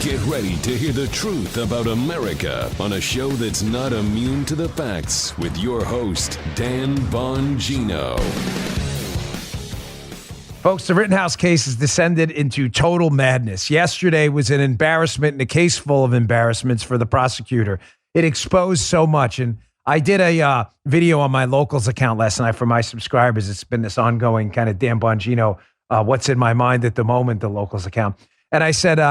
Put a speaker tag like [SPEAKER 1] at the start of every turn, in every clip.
[SPEAKER 1] Get ready to hear the truth about America on a show that's not immune to the facts with your host, Dan Bongino.
[SPEAKER 2] Folks, the Rittenhouse case has descended into total madness. Yesterday was an embarrassment and a case full of embarrassments for the prosecutor. It exposed so much. And I did a video on my Locals account last night for my subscribers. It's been this ongoing kind of Dan Bongino, what's in my mind at the moment, the Locals account. And I said,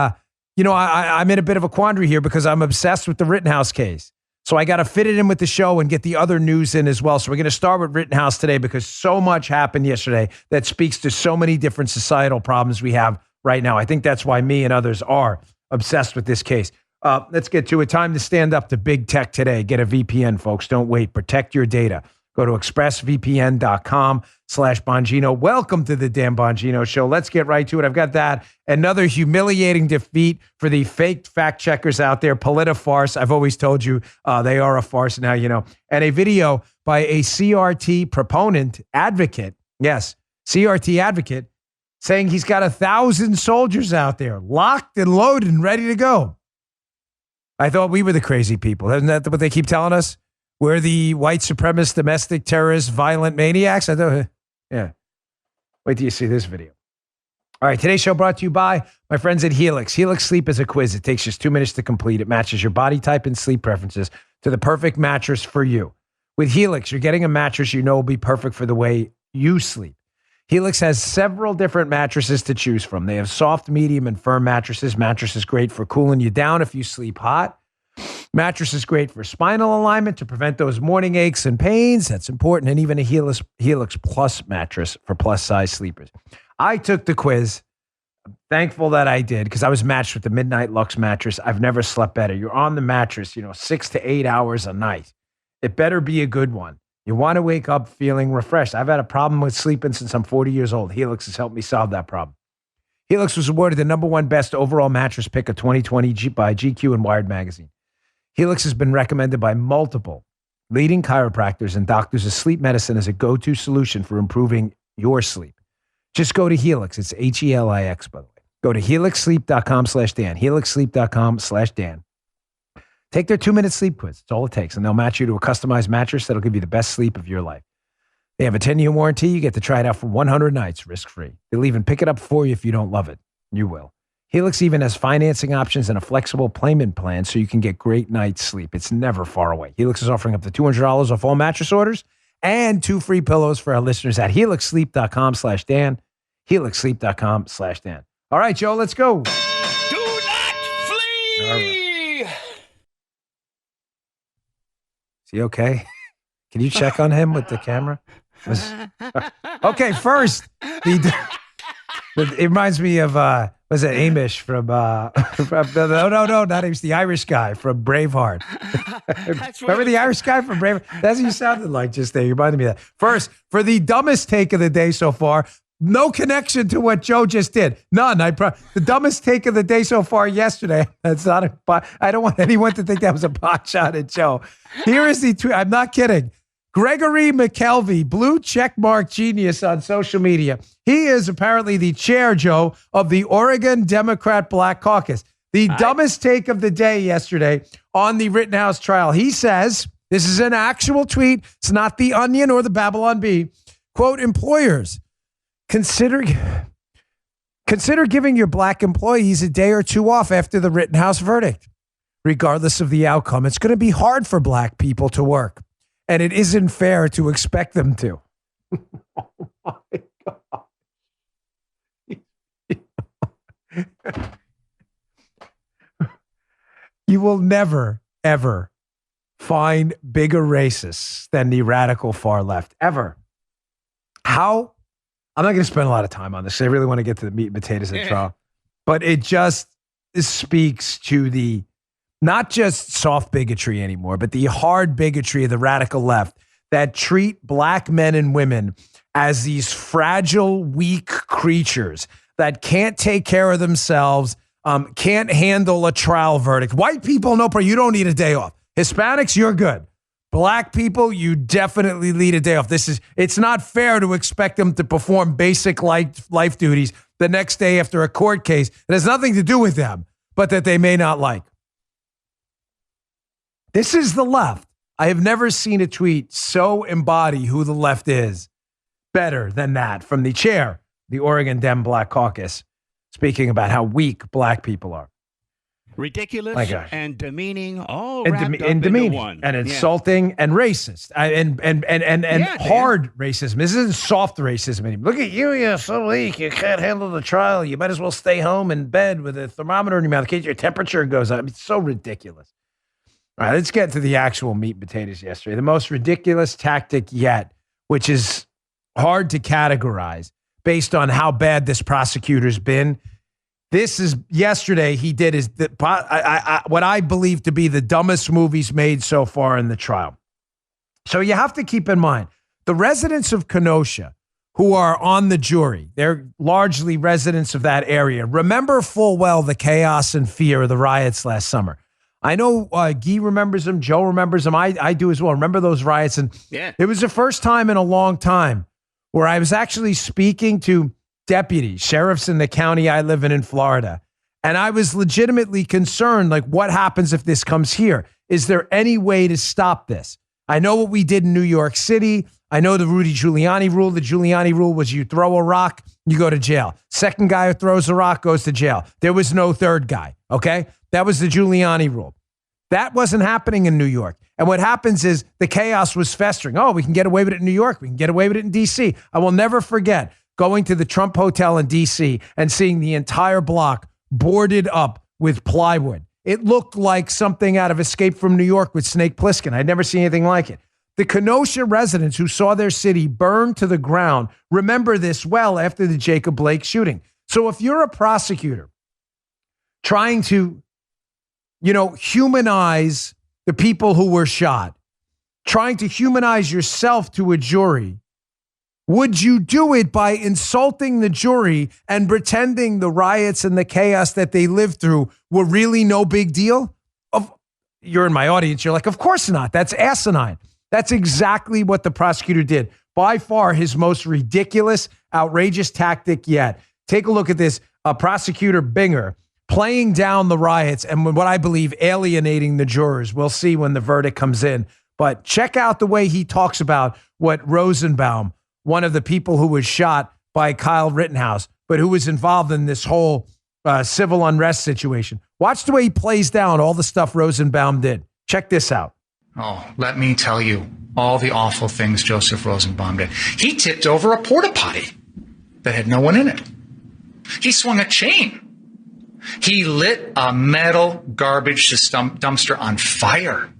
[SPEAKER 2] I'm in a bit of a quandary here because I'm obsessed with the Rittenhouse case. So I got to fit it in with the show and get the other news in as well. So we're going to start with Rittenhouse today because so much happened yesterday that speaks to so many different societal problems we have right now. I think that's why me and others are obsessed with this case. Let's get to it. Time to stand up to big tech today. Get a VPN, folks. Don't wait. Protect your data. Go to expressvpn.com/Bongino. Welcome to the Dan Bongino Show. Let's get right to it. I've got that. Another humiliating defeat for the fake fact checkers out there. Politifarce. I've always told you they are a farce now, you know. And a video by a CRT proponent advocate. Yes, CRT advocate saying he's got 1,000 soldiers out there locked and loaded and ready to go. I thought we were the crazy people. Isn't that what they keep telling us? We're the white supremacist, domestic terrorists, violent maniacs. I thought, yeah. Wait till you see this video. All right, today's show brought to you by my friends at Helix. Helix Sleep is a quiz. It takes just 2 minutes to complete. It matches your body type and sleep preferences to the perfect mattress for you. With Helix, you're getting a mattress you know will be perfect for the way you sleep. Helix has several different mattresses to choose from. They have soft, medium, and firm mattresses. Mattress is great for cooling you down if you sleep hot. Mattress is great for spinal alignment to prevent those morning aches and pains. That's important. And even a Helix Plus mattress for plus-size sleepers. I took the quiz. I'm thankful that I did because I was matched with the Midnight Lux mattress. I've never slept better. You're on the mattress, 6 to 8 hours a night. It better be a good one. You want to wake up feeling refreshed. I've had a problem with sleeping since I'm 40 years old. Helix has helped me solve that problem. Helix was awarded the #1 best overall mattress pick of 2020 by GQ and Wired magazine. Helix has been recommended by multiple leading chiropractors and doctors of sleep medicine as a go-to solution for improving your sleep. Just go to Helix. It's HELIX, by the way. Go to helixsleep.com/Dan, helixsleep.com/Dan. Take their 2-minute sleep quiz. That's all it takes. And they'll match you to a customized mattress that'll give you the best sleep of your life. They have a 10-year warranty. You get to try it out for 100 nights, risk-free. They'll even pick it up for you if you don't love it. You will. Helix even has financing options and a flexible payment plan so you can get great night's sleep. It's never far away. Helix is offering up to $200 off all mattress orders and 2 free pillows for our listeners at helixsleep.com/Dan, helixsleep.com/Dan. All right, Joe, let's go.
[SPEAKER 3] Do not flee!
[SPEAKER 2] All right. Is he okay? Can you check on him with the camera? Okay, first, it reminds me of, was it Amish from no, not Amish, the Irish guy from Braveheart. Remember the Irish guy from Braveheart? That's what you sounded like just there. You reminded me of that. First, for the dumbest take of the day so far, no connection to what Joe just did. None. The dumbest take of the day so far yesterday. That's not I don't want anyone to think that was a pot shot at Joe. Here is the tweet. I'm not kidding. Gregory McKelvey, blue checkmark genius on social media. He is apparently the chair, Joe, of the Oregon Democrat Black Caucus. The dumbest take of the day yesterday on the Rittenhouse trial. He says, this is an actual tweet. It's not the Onion or the Babylon Bee. Quote, employers, Consider giving your black employees a day or two off after the Rittenhouse verdict. Regardless of the outcome, it's going to be hard for black people to work, and it isn't fair to expect them to. Oh, my God. You will never, ever find bigger racists than the radical far left, ever. How? I'm not going to spend a lot of time on this. I really want to get to the meat and potatoes of the trial. But it just speaks to the, not just soft bigotry anymore, but the hard bigotry of the radical left that treat black men and women as these fragile, weak creatures that can't take care of themselves, can't handle a trial verdict. White people, no problem. You don't need a day off. Hispanics, you're good. Black people, you definitely need a day off. It's not fair to expect them to perform basic life duties the next day after a court case. It has nothing to do with them. but that they may not like. This is the left. I have never seen a tweet so embody who the left is better than that from the chair, the Oregon Dem Black Caucus, speaking about how weak black people are.
[SPEAKER 3] Ridiculous and demeaning, all wrapped up
[SPEAKER 2] demeaning,
[SPEAKER 3] into one.
[SPEAKER 2] and insulting and racist and hard racism. This isn't soft racism anymore. Look at you, you're so weak. You can't handle the trial. You might as well stay home in bed with a thermometer in your mouth in case your temperature goes up. It's so ridiculous. All right, let's get to the actual meat and potatoes yesterday. The most ridiculous tactic yet, which is hard to categorize based on how bad this prosecutor's been. This is yesterday. He did what I believe to be the dumbest movies made so far in the trial. So you have to keep in mind the residents of Kenosha who are on the jury. They're largely residents of that area. Remember full well the chaos and fear of the riots last summer. I know Guy remembers them. Joe remembers them. I do as well. Remember those riots? And it was the first time in a long time where I was actually speaking to deputies, sheriffs in the county I live in Florida. And I was legitimately concerned, like, what happens if this comes here? Is there any way to stop this? I know what we did in New York City. I know the Rudy Giuliani rule. The Giuliani rule was you throw a rock, you go to jail. Second guy who throws a rock goes to jail. There was no third guy, okay? That was the Giuliani rule. That wasn't happening in New York. And what happens is the chaos was festering. Oh, we can get away with it in New York. We can get away with it in D.C. I will never forget going to the Trump Hotel in D.C. and seeing the entire block boarded up with plywood. It looked like something out of Escape from New York with Snake Plissken. I'd never seen anything like it. The Kenosha residents who saw their city burned to the ground remember this well after the Jacob Blake shooting. So if you're a prosecutor trying to, humanize the people who were shot, trying to humanize yourself to a jury, would you do it by insulting the jury and pretending the riots and the chaos that they lived through were really no big deal? You're in my audience. You're like, of course not. That's asinine. That's exactly what the prosecutor did. By far his most ridiculous, outrageous tactic yet. Take a look at this. Prosecutor Binger playing down the riots and what I believe alienating the jurors. We'll see when the verdict comes in. But check out the way he talks about what Rosenbaum, one of the people who was shot by Kyle Rittenhouse, but who was involved in this whole civil unrest situation. Watch the way he plays down all the stuff Rosenbaum did. Check this out.
[SPEAKER 4] Oh, let me tell you all the awful things Joseph Rosenbaum did. He tipped over a porta potty that had no one in it. He swung a chain. He lit a metal garbage dumpster on fire.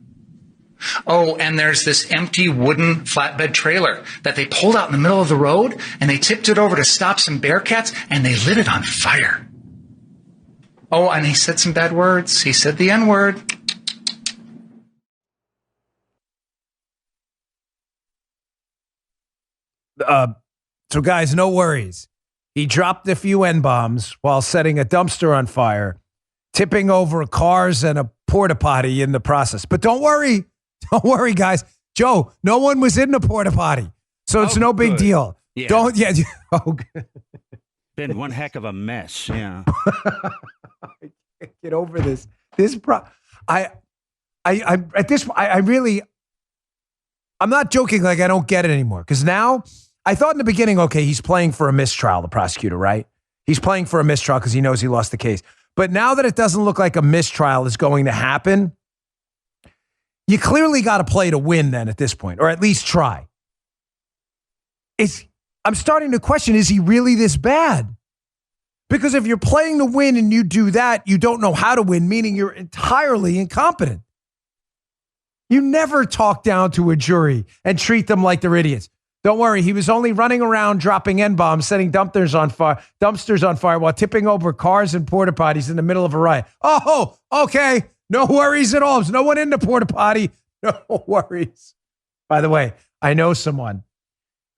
[SPEAKER 4] Oh, and there's this empty wooden flatbed trailer that they pulled out in the middle of the road, and they tipped it over to stop some bearcats, and they lit it on fire. Oh, and he said some bad words. He said the N-word.
[SPEAKER 2] So guys, no worries. He dropped a few N-bombs while setting a dumpster on fire, tipping over cars and a porta potty in the process. But don't worry. Don't worry, guys. Joe, no one was in the porta potty, so it's no big deal.
[SPEAKER 3] Yeah.
[SPEAKER 2] Don't. Yeah. Oh,
[SPEAKER 3] Been one heck of a mess. Yeah.
[SPEAKER 2] I can't get over this. I'm not joking. Like, I don't get it anymore. Because now I thought in the beginning, okay, he's playing for a mistrial, the prosecutor, right? He's playing for a mistrial because he knows he lost the case. But now that it doesn't look like a mistrial is going to happen, you clearly got to play to win then at this point, or at least try. I'm starting to question, is he really this bad? Because if you're playing to win and you do that, you don't know how to win, meaning you're entirely incompetent. You never talk down to a jury and treat them like they're idiots. Don't worry, he was only running around dropping N-bombs, setting dumpsters on fire while tipping over cars and porta potties in the middle of a riot. Oh, okay. No worries at all. There's no one in the porta potty. No worries. By the way, I know someone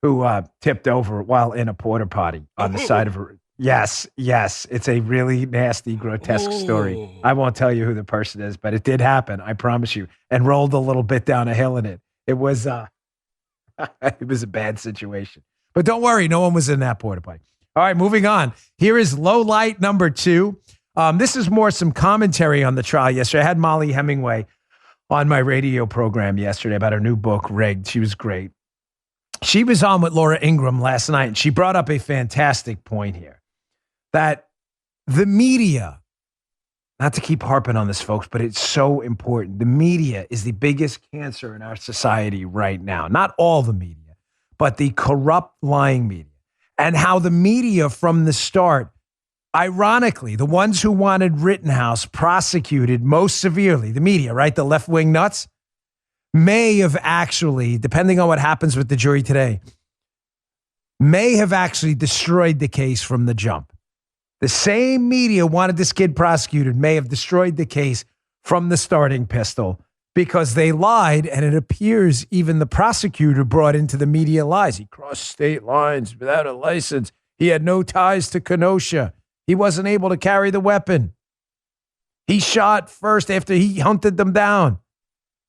[SPEAKER 2] who tipped over while in a porta potty on the side of a... Yes. It's a really nasty, grotesque story. I won't tell you who the person is, but it did happen. I promise you. And rolled a little bit down a hill in it. It was it was a bad situation. But don't worry, no one was in that porta potty. All right, moving on. Here is low light number 2. This is more some commentary on the trial yesterday. I had Molly Hemingway on my radio program yesterday about her new book, Rigged. She was great. She was on with Laura Ingraham last night, and she brought up a fantastic point here that the media, not to keep harping on this, folks, but it's so important. The media is the biggest cancer in our society right now. Not all the media, but the corrupt, lying media. And how the media from the start, ironically, the ones who wanted Rittenhouse prosecuted most severely, the media, right? The left-wing nuts, may have actually, depending on what happens with the jury today, may have actually destroyed the case from the jump. The same media wanted this kid prosecuted may have destroyed the case from the starting pistol because they lied, and it appears even the prosecutor brought into the media lies. He crossed state lines without a license. He had no ties to Kenosha. He wasn't able to carry the weapon. He shot first after he hunted them down.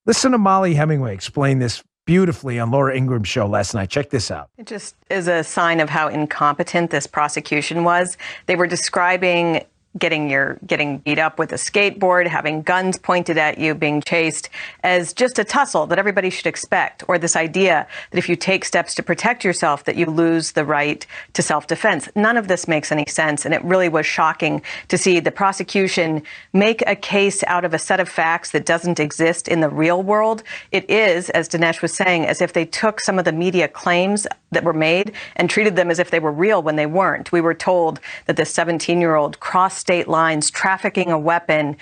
[SPEAKER 2] Listen to Molly Hemingway explain this beautifully on Laura Ingram's show last night. Check this out.
[SPEAKER 5] It just is a sign of how incompetent this prosecution was. They were describing getting beat up with a skateboard, having guns pointed at you, being chased as just a tussle that everybody should expect, or this idea that if you take steps to protect yourself that you lose the right to self-defense. None of this makes any sense, and it really was shocking to see the prosecution make a case out of a set of facts that doesn't exist in the real world. It is, as Dinesh was saying, as if they took some of the media claims that were made and treated them as if they were real when they weren't. We were told that this 17-year-old crossed state lines trafficking a weapon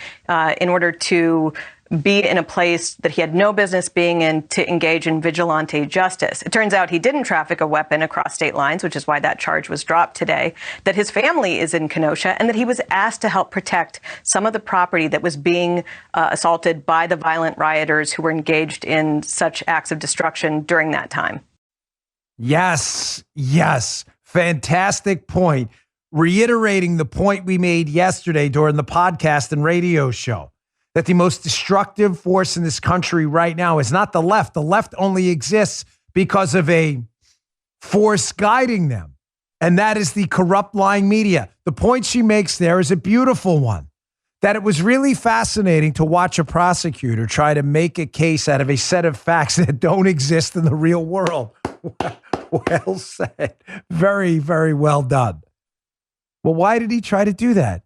[SPEAKER 5] in order to be in a place that he had no business being in to engage in vigilante justice. It turns out he didn't traffic a weapon across state lines, which is why that charge was dropped today, that his family is in Kenosha, and that he was asked to help protect some of the property that was being assaulted by the violent rioters who were engaged in such acts of destruction during that time.
[SPEAKER 2] Yes. Fantastic point. Reiterating the point we made yesterday during the podcast and radio show, that the most destructive force in this country right now is not the left. The left only exists because of a force guiding them, and that is the corrupt, lying media. The point she makes there is a beautiful one, that it was really fascinating to watch a prosecutor try to make a case out of a set of facts that don't exist in the real world. Well said. Very, very well done. Well, why did he try to do that?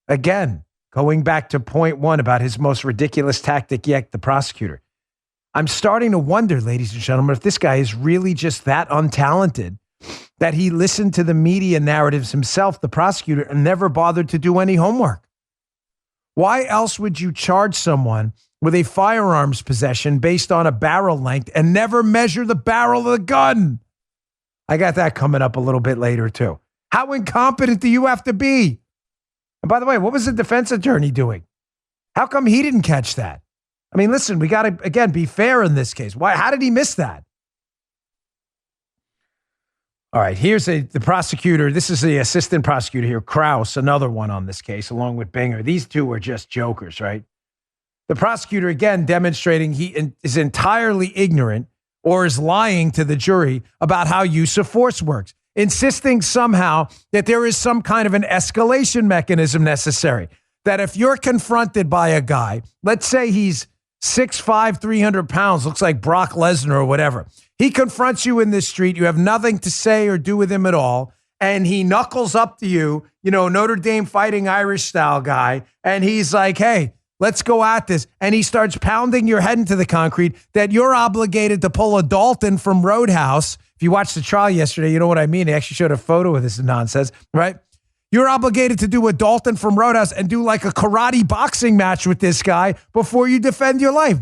[SPEAKER 2] Again, going back to point one about his most ridiculous tactic yet, the prosecutor. I'm starting to wonder, ladies and gentlemen, if this guy is really just that untalented that he listened to the media narratives himself, the prosecutor, and never bothered to do any homework. Why else would you charge someone with a firearms possession based on a barrel length and never measure the barrel of the gun? I got that coming up a little bit later, too. How incompetent do you have to be? And by the way, what was the defense attorney doing? How come he didn't catch that? I mean, listen, we got to, again, be fair in this case. Why? How did he miss that? All right, here's the prosecutor. This is the assistant prosecutor here, Krause, another one on this case, along with Binger. These two are just jokers, right? The prosecutor, again, demonstrating he is entirely ignorant or is lying to the jury about how use of force works, insisting somehow that there is some kind of an escalation mechanism necessary, that if you're confronted by a guy, let's say he's 6'5", 300 pounds, looks like Brock Lesnar or whatever. He confronts you in the street. You have nothing to say or do with him at all. And he knuckles up to you, Notre Dame Fighting Irish style guy. And he's like, hey, let's go at this. And he starts pounding your head into the concrete, that you're obligated to pull a Dalton from Roadhouse. If you watched the trial yesterday, you know what I mean. They actually showed a photo of this nonsense, right? You're obligated to do a Dalton from Roadhouse and do like a karate boxing match with this guy before you defend your life.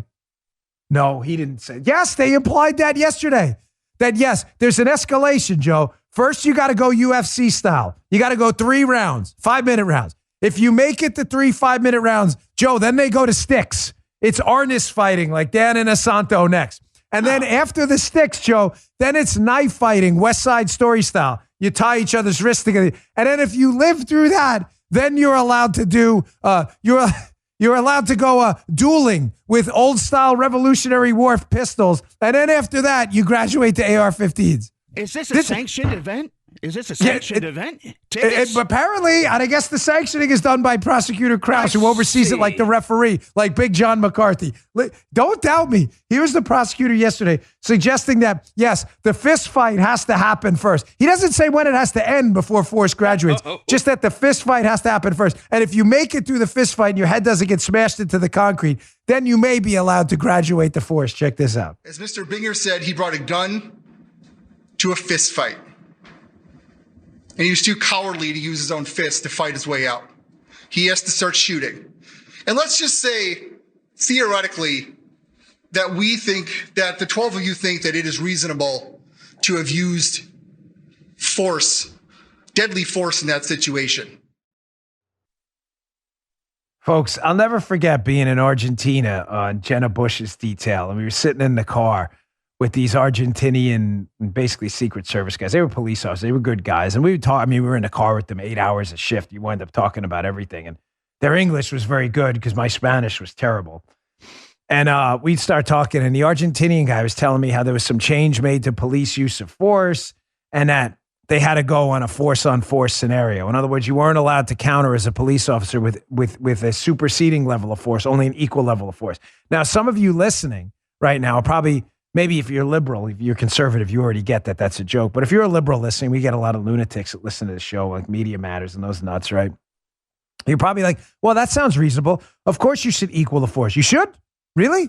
[SPEAKER 2] No, he didn't say. Yes, they implied that yesterday. That yes, there's an escalation, Joe. First, you got to go UFC style. You got to go 3 rounds, 5-minute rounds. If you make it to 3 5-minute rounds, Joe, then they go to sticks. It's arnis fighting like Dan and Asanto next. And then after the sticks, Joe, then it's knife fighting, West Side Story style. You tie each other's wrists together. And then if you live through that, then you're allowed to do, you're allowed to go dueling with old style Revolutionary War pistols. And then after that, you graduate to AR-15s.
[SPEAKER 3] Is this a sanctioned event? Is this a sanctioned event?
[SPEAKER 2] Apparently, and I guess the sanctioning is done by Prosecutor Krause, who oversees it like the referee, like Big John McCarthy. Don't doubt me. Here's the prosecutor yesterday suggesting that, yes, the fist fight has to happen first. He doesn't say when it has to end before force graduates, just that the fist fight has to happen first. And if you make it through the fist fight and your head doesn't get smashed into the concrete, then you may be allowed to graduate the force. Check this out.
[SPEAKER 6] As Mr. Binger said, he brought a gun to a fist fight. And he was too cowardly to use his own fist to fight his way out. He has to start shooting. And let's just say, theoretically, that we think that the 12 of you think that it is reasonable to have used force, deadly force in that situation.
[SPEAKER 2] Folks, I'll never forget being in Argentina on Jenna Bush's detail. And we were sitting in the car with these Argentinian, basically Secret Service guys. They were police officers. They were good guys. And we would talk. I mean, we were in the car with them 8 hours a shift. You wind up talking about everything. And their English was very good because my Spanish was terrible. And we'd start talking. And the Argentinian guy was telling me how there was some change made to police use of force and that they had to go on a force-on-force scenario. In other words, you weren't allowed to counter as a police officer with a superseding level of force, only an equal level of force. Now, some of you listening right now are probably... Maybe if you're liberal, if you're conservative, you already get that that's a joke. But if you're a liberal listening, we get a lot of lunatics that listen to the show, like Media Matters and those nuts, right? You're probably like, well, that sounds reasonable. Of course you should equal the force. You should? Really?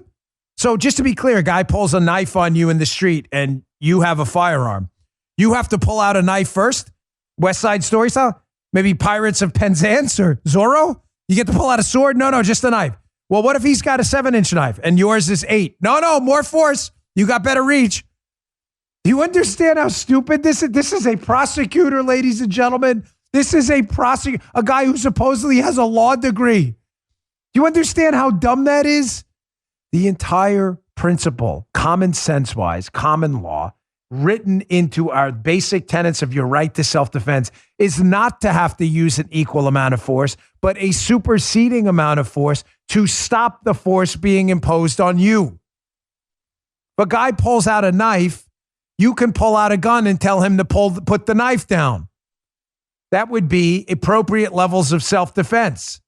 [SPEAKER 2] So just to be clear, a guy pulls a knife on you in the street and you have a firearm. You have to pull out a knife first? West Side Story style? Maybe Pirates of Penzance or Zorro? You get to pull out a sword? No, just a knife. Well, what if he's got a 7-inch knife and yours is 8? No, more force. You got better reach. Do you understand how stupid this is? This is a prosecutor, ladies and gentlemen. This is a prosecutor, a guy who supposedly has a law degree. Do you understand how dumb that is? The entire principle, common sense-wise, common law, written into our basic tenets of your right to self-defense is not to have to use an equal amount of force, but a superseding amount of force to stop the force being imposed on you. If a guy pulls out a knife, you can pull out a gun and tell him to put the knife down. That would be appropriate levels of self-defense.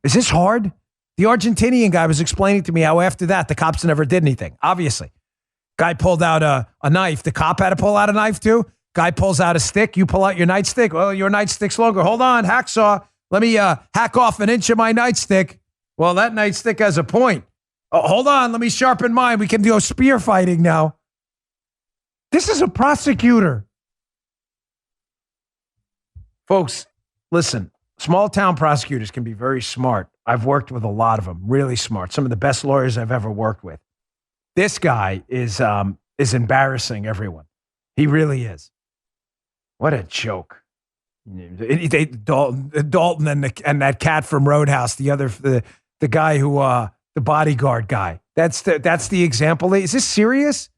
[SPEAKER 2] Is this hard? The Argentinian guy was explaining to me how after that, the cops never did anything. Obviously. Guy pulled out a knife. The cop had to pull out a knife too. Guy pulls out a stick. You pull out your nightstick. Well, your nightstick's longer. Hold on, hacksaw. Let me hack off an inch of my nightstick. Well, that nightstick has a point. Oh, hold on, let me sharpen mine. We can go spear fighting now. This is a prosecutor. Folks, listen, small town prosecutors can be very smart. I've worked with a lot of them, really smart. Some of the best lawyers I've ever worked with. This guy is embarrassing everyone. He really is. What a joke. Dalton and that cat from Roadhouse, the guy who... the bodyguard guy. That's the example. Is this serious?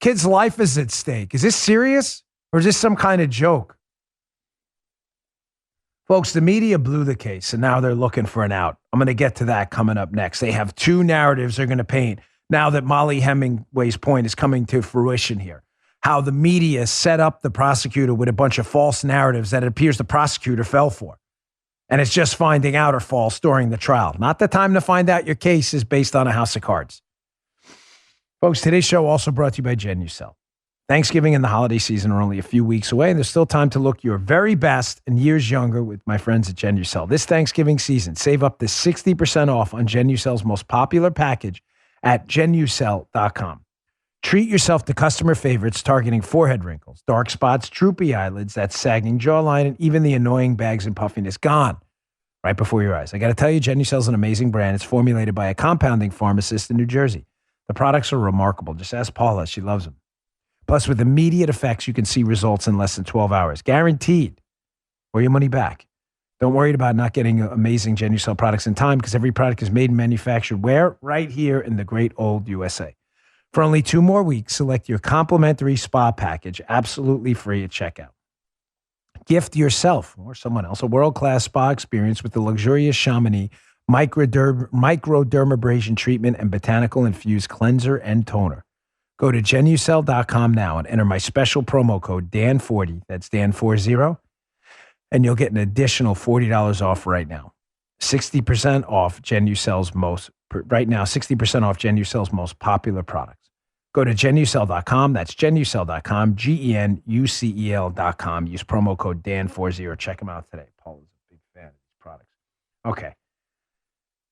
[SPEAKER 2] Kid's life is at stake. Is this serious? Or is this some kind of joke? Folks, the media blew the case, and now they're looking for an out. I'm going to get to that coming up next. They have two narratives they're going to paint now that Molly Hemingway's point is coming to fruition here. How the media set up the prosecutor with a bunch of false narratives that it appears the prosecutor fell for. And it's just finding out are false during the trial. Not the time to find out your case is based on a house of cards. Folks, today's show also brought to you by Genucel. Thanksgiving and the holiday season are only a few weeks away, and there's still time to look your very best and years younger with my friends at Genucel. This Thanksgiving season, save up to 60% off on Genucel's most popular package at Genucel.com. Treat yourself to customer favorites targeting forehead wrinkles, dark spots, droopy eyelids, that sagging jawline, and even the annoying bags and puffiness gone right before your eyes. I got to tell you, Genucel's an amazing brand. It's formulated by a compounding pharmacist in New Jersey. The products are remarkable. Just ask Paula. She loves them. Plus, with immediate effects, you can see results in less than 12 hours. Guaranteed. Or your money back. Don't worry about not getting amazing Genucel products in time because every product is made and manufactured where? Right here in the great old USA. For only 2 more weeks, select your complimentary spa package absolutely free at checkout. Gift yourself or someone else a world-class spa experience with the luxurious Chamonix microdermabrasion treatment and botanical-infused cleanser and toner. Go to genucell.com now and enter my special promo code DAN40, that's DAN40, and you'll get an additional $40 off right now. 60% off Genucell's most, right now, 60% off Genucell's most popular products. Go to genucell.com, that's genucell.com, GENUCEL.com. Use promo code DAN40. Check them out today. Paul is a big fan of these products. Okay.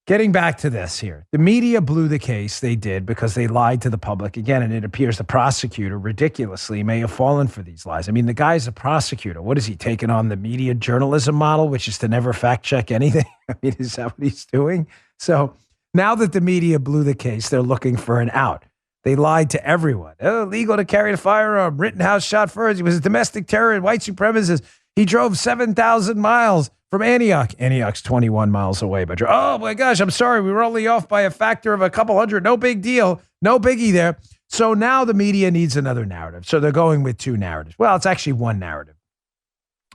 [SPEAKER 2] Getting back to this here. The media blew the case. They did because they lied to the public again, and it appears the prosecutor ridiculously may have fallen for these lies. I mean, the guy's a prosecutor. What is he taking on the media journalism model, which is to never fact check anything? I mean, is that what he's doing? So now that the media blew the case, they're looking for an out. They lied to everyone. Oh, illegal to carry a firearm. Rittenhouse shot first. He was a domestic terrorist, white supremacist. He drove 7,000 miles from Antioch. Antioch's 21 miles away. But oh my gosh, I'm sorry. We were only off by a factor of a couple hundred. No big deal. No biggie there. So now the media needs another narrative. So they're going with two narratives. Well, it's actually one narrative.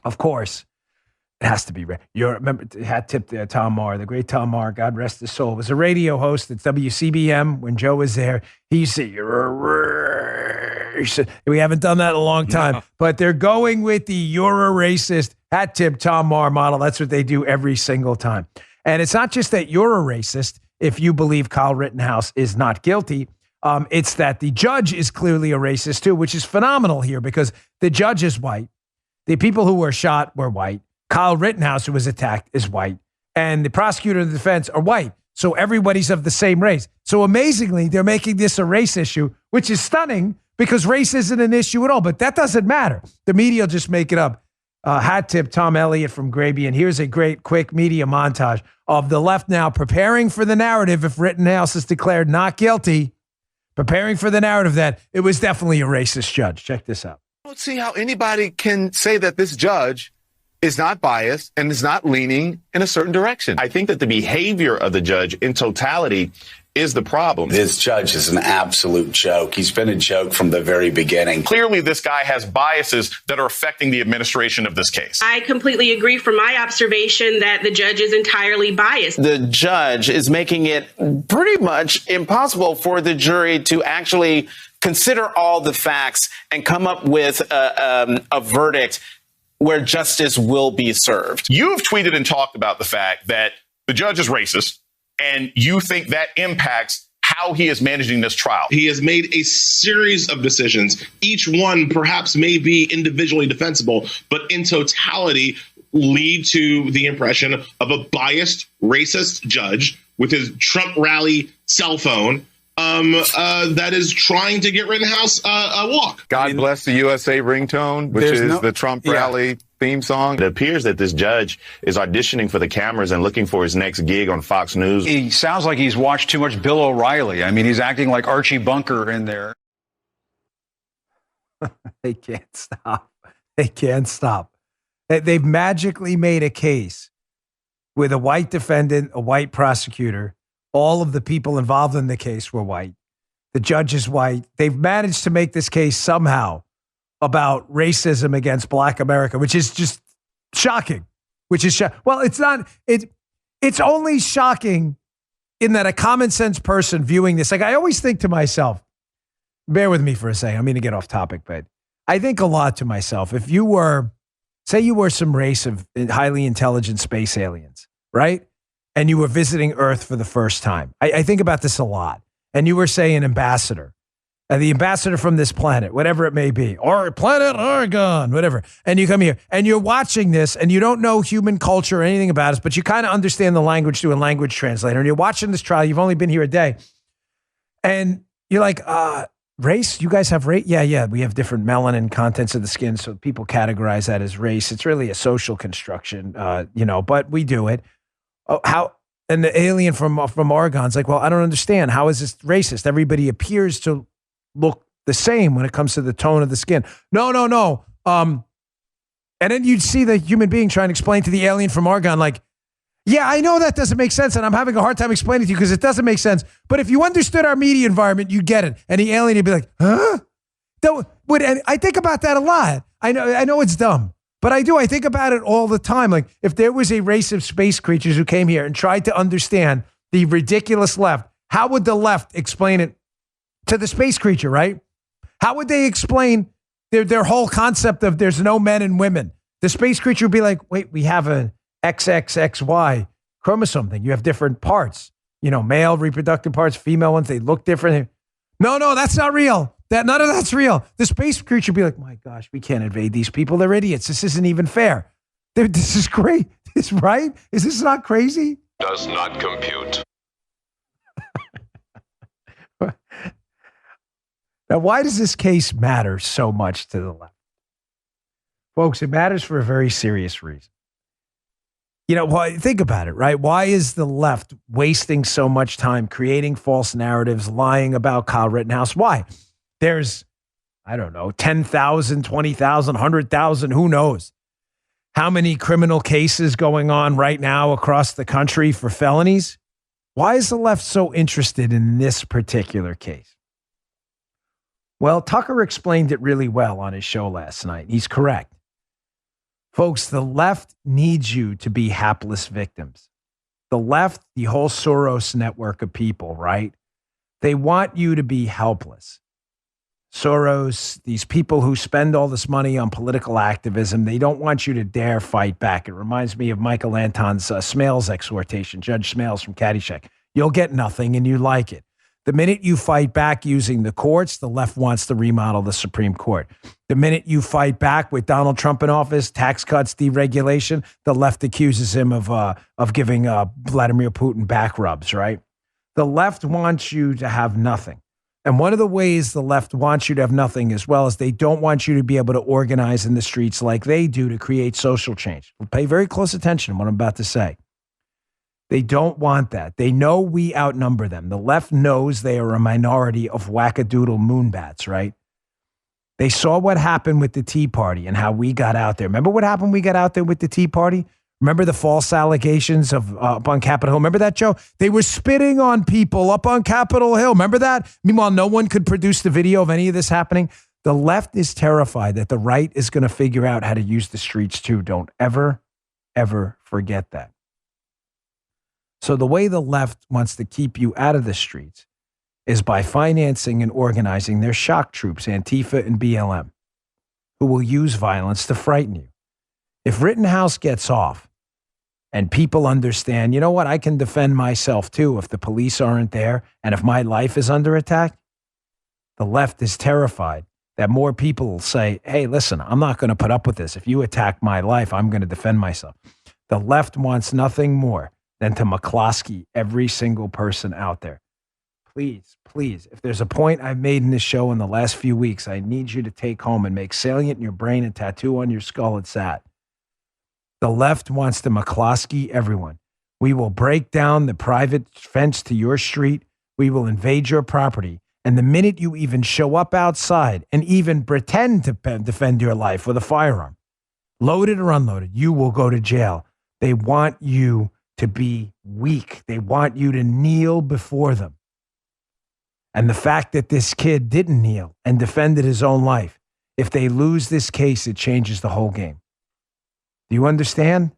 [SPEAKER 2] Of course, it has to be. You remember, hat tip there, Tom Maher, the great Tom Maher, God rest his soul, was a radio host at WCBM when Joe was there. He used to say, "You're a racist." We haven't done that in a long time, but they're going with the "you're a racist" hat tip Tom Maher model. That's what they do every single time. And it's not just that you're a racist if you believe Kyle Rittenhouse is not guilty. It's that the judge is clearly a racist too, which is phenomenal here because the judge is white. The people who were shot were white. Kyle Rittenhouse, who was attacked, is white. And the prosecutor and the defense are white. So everybody's of the same race. So amazingly, they're making this a race issue, which is stunning because race isn't an issue at all. But that doesn't matter. The media will just make it up. Hat tip Tom Elliott from Grabien. Here's a great quick media montage of the left now preparing for the narrative if Rittenhouse is declared not guilty, preparing for the narrative that it was definitely a racist judge. Check this out.
[SPEAKER 7] I don't see how anybody can say that this judge is not biased and is not leaning in a certain direction.
[SPEAKER 8] I think that the behavior of the judge in totality is the problem.
[SPEAKER 9] This judge is an absolute joke. He's been a joke from the very beginning.
[SPEAKER 8] Clearly, this guy has biases that are affecting the administration of this case.
[SPEAKER 10] I completely agree from my observation that the judge is entirely biased.
[SPEAKER 11] The judge is making it pretty much impossible for the jury to actually consider all the facts and come up with a verdict where justice will be served.
[SPEAKER 8] You've tweeted and talked about the fact that the judge is racist, and you think that impacts how he is managing this trial.
[SPEAKER 12] He has made a series of decisions. Each one perhaps may be individually defensible, but in totality lead to the impression of a biased, racist judge with his Trump rally cell phone that is trying to get Rittenhouse a walk.
[SPEAKER 7] God bless the USA ringtone, which is the Trump rally theme song.
[SPEAKER 8] It appears that this judge is auditioning for the cameras and looking for his next gig on Fox News.
[SPEAKER 13] He sounds like he's watched too much Bill O'Reilly. I mean, he's acting like Archie Bunker in there.
[SPEAKER 2] They can't stop. They can't stop. They've magically made a case with a white defendant, a white prosecutor. All of the people involved in the case were white. The judge is white. They've managed to make this case somehow about racism against Black America, which is just shocking. Well, it's not. It's only shocking in that a common sense person viewing this, like I always think to myself, bear with me for a second. I'm going to get off topic, but I think a lot to myself. If you were, say you were some race of highly intelligent space aliens, right? And you were visiting Earth for the first time. I think about this a lot. And you were, say, an ambassador, the ambassador from this planet, whatever it may be, or planet Oregon, whatever. And you come here and you're watching this and you don't know human culture or anything about us, but you kind of understand the language through a language translator. And you're watching this trial. You've only been here a day. And you're like, race? You guys have race? Yeah. We have different melanin contents of the skin. So people categorize that as race. It's really a social construction, but we do it. Oh, how? And the alien from Oregon's like, well, I don't understand. How is this racist? Everybody appears to look the same when it comes to the tone of the skin. No. And then you'd see the human being trying to explain to the alien from Oregon, like, yeah, I know that doesn't make sense, and I'm having a hard time explaining to you because it doesn't make sense. But if you understood our media environment, you get it. And the alien would be like, huh? And I think about that a lot. I know it's dumb. But I do. I think about it all the time. Like if there was a race of space creatures who came here and tried to understand the ridiculous left, how would the left explain it to the space creature, right? How would they explain their whole concept of there's no men and women? The space creature would be like, wait, we have an XXXY chromosome thing. You have different parts, male reproductive parts, female ones. They look different. No, that's not real. None of that's real. The space creature would be like, my gosh, we can't invade these people. They're idiots. This isn't even fair. This is great. Is right? Is this not crazy?
[SPEAKER 1] Does not compute.
[SPEAKER 2] Now, why does this case matter so much to the left? Folks, it matters for a very serious reason. Think about it, right? Why is the left wasting so much time creating false narratives, lying about Kyle Rittenhouse? Why? There's, 10,000, 20,000, 100,000, who knows? How many criminal cases going on right now across the country for felonies? Why is the left so interested in this particular case? Well, Tucker explained it really well on his show last night. He's correct. Folks, the left needs you to be hapless victims. The left, the whole Soros network of people, right? They want you to be helpless. Soros, these people who spend all this money on political activism, they don't want you to dare fight back. It reminds me of Michael Anton's Smales exhortation, Judge Smales from Caddyshack. You'll get nothing and you like it. The minute you fight back using the courts, the left wants to remodel the Supreme Court. The minute you fight back with Donald Trump in office, tax cuts, deregulation, the left accuses him of giving Vladimir Putin back rubs, right? The left wants you to have nothing. And one of the ways the left wants you to have nothing as well is they don't want you to be able to organize in the streets like they do to create social change. Pay very close attention to what I'm about to say. They don't want that. They know we outnumber them. The left knows they are a minority of wackadoodle moonbats, right? They saw what happened with the Tea Party and how we got out there. Remember what happened when we got out there with the Tea Party? Remember the false allegations of up on Capitol Hill? Remember that, Joe? They were spitting on people up on Capitol Hill. Remember that? Meanwhile, no one could produce the video of any of this happening. The left is terrified that the right is going to figure out how to use the streets too. Don't ever, ever forget that. So the way the left wants to keep you out of the streets is by financing and organizing their shock troops, Antifa and BLM, who will use violence to frighten you. If Rittenhouse gets off and people understand, you know what, I can defend myself too if the police aren't there and if my life is under attack, the left is terrified that more people will say, hey, listen, I'm not going to put up with this. If you attack my life, I'm going to defend myself. The left wants nothing more than to McCloskey every single person out there. Please, please, if there's a point I've made in this show in the last few weeks, I need you to take home and make salient in your brain and tattoo on your skull, it's that. The left wants to McCloskey everyone. We will break down the private fence to your street. We will invade your property. And the minute you even show up outside and even pretend to defend your life with a firearm, loaded or unloaded, you will go to jail. They want you to be weak. They want you to kneel before them. And the fact that this kid didn't kneel and defended his own life, if they lose this case, it changes the whole game. Do you understand?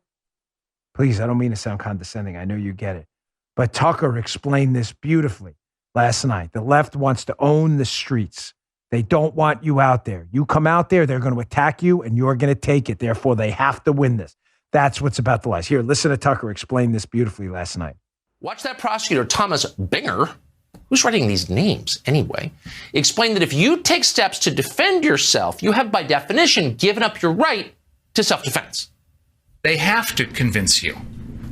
[SPEAKER 2] Please, I don't mean to sound condescending. I know you get it. But Tucker explained this beautifully last night. The left wants to own the streets. They don't want you out there. You come out there, they're going to attack you, and you're going to take it. Therefore, they have to win this. That's what's about the lies. Here, listen to Tucker explain this beautifully last night.
[SPEAKER 14] Watch that prosecutor, Thomas Binger, who's writing these names anyway, explain that if you take steps to defend yourself, you have by definition given up your right to self-defense.
[SPEAKER 4] They have to convince you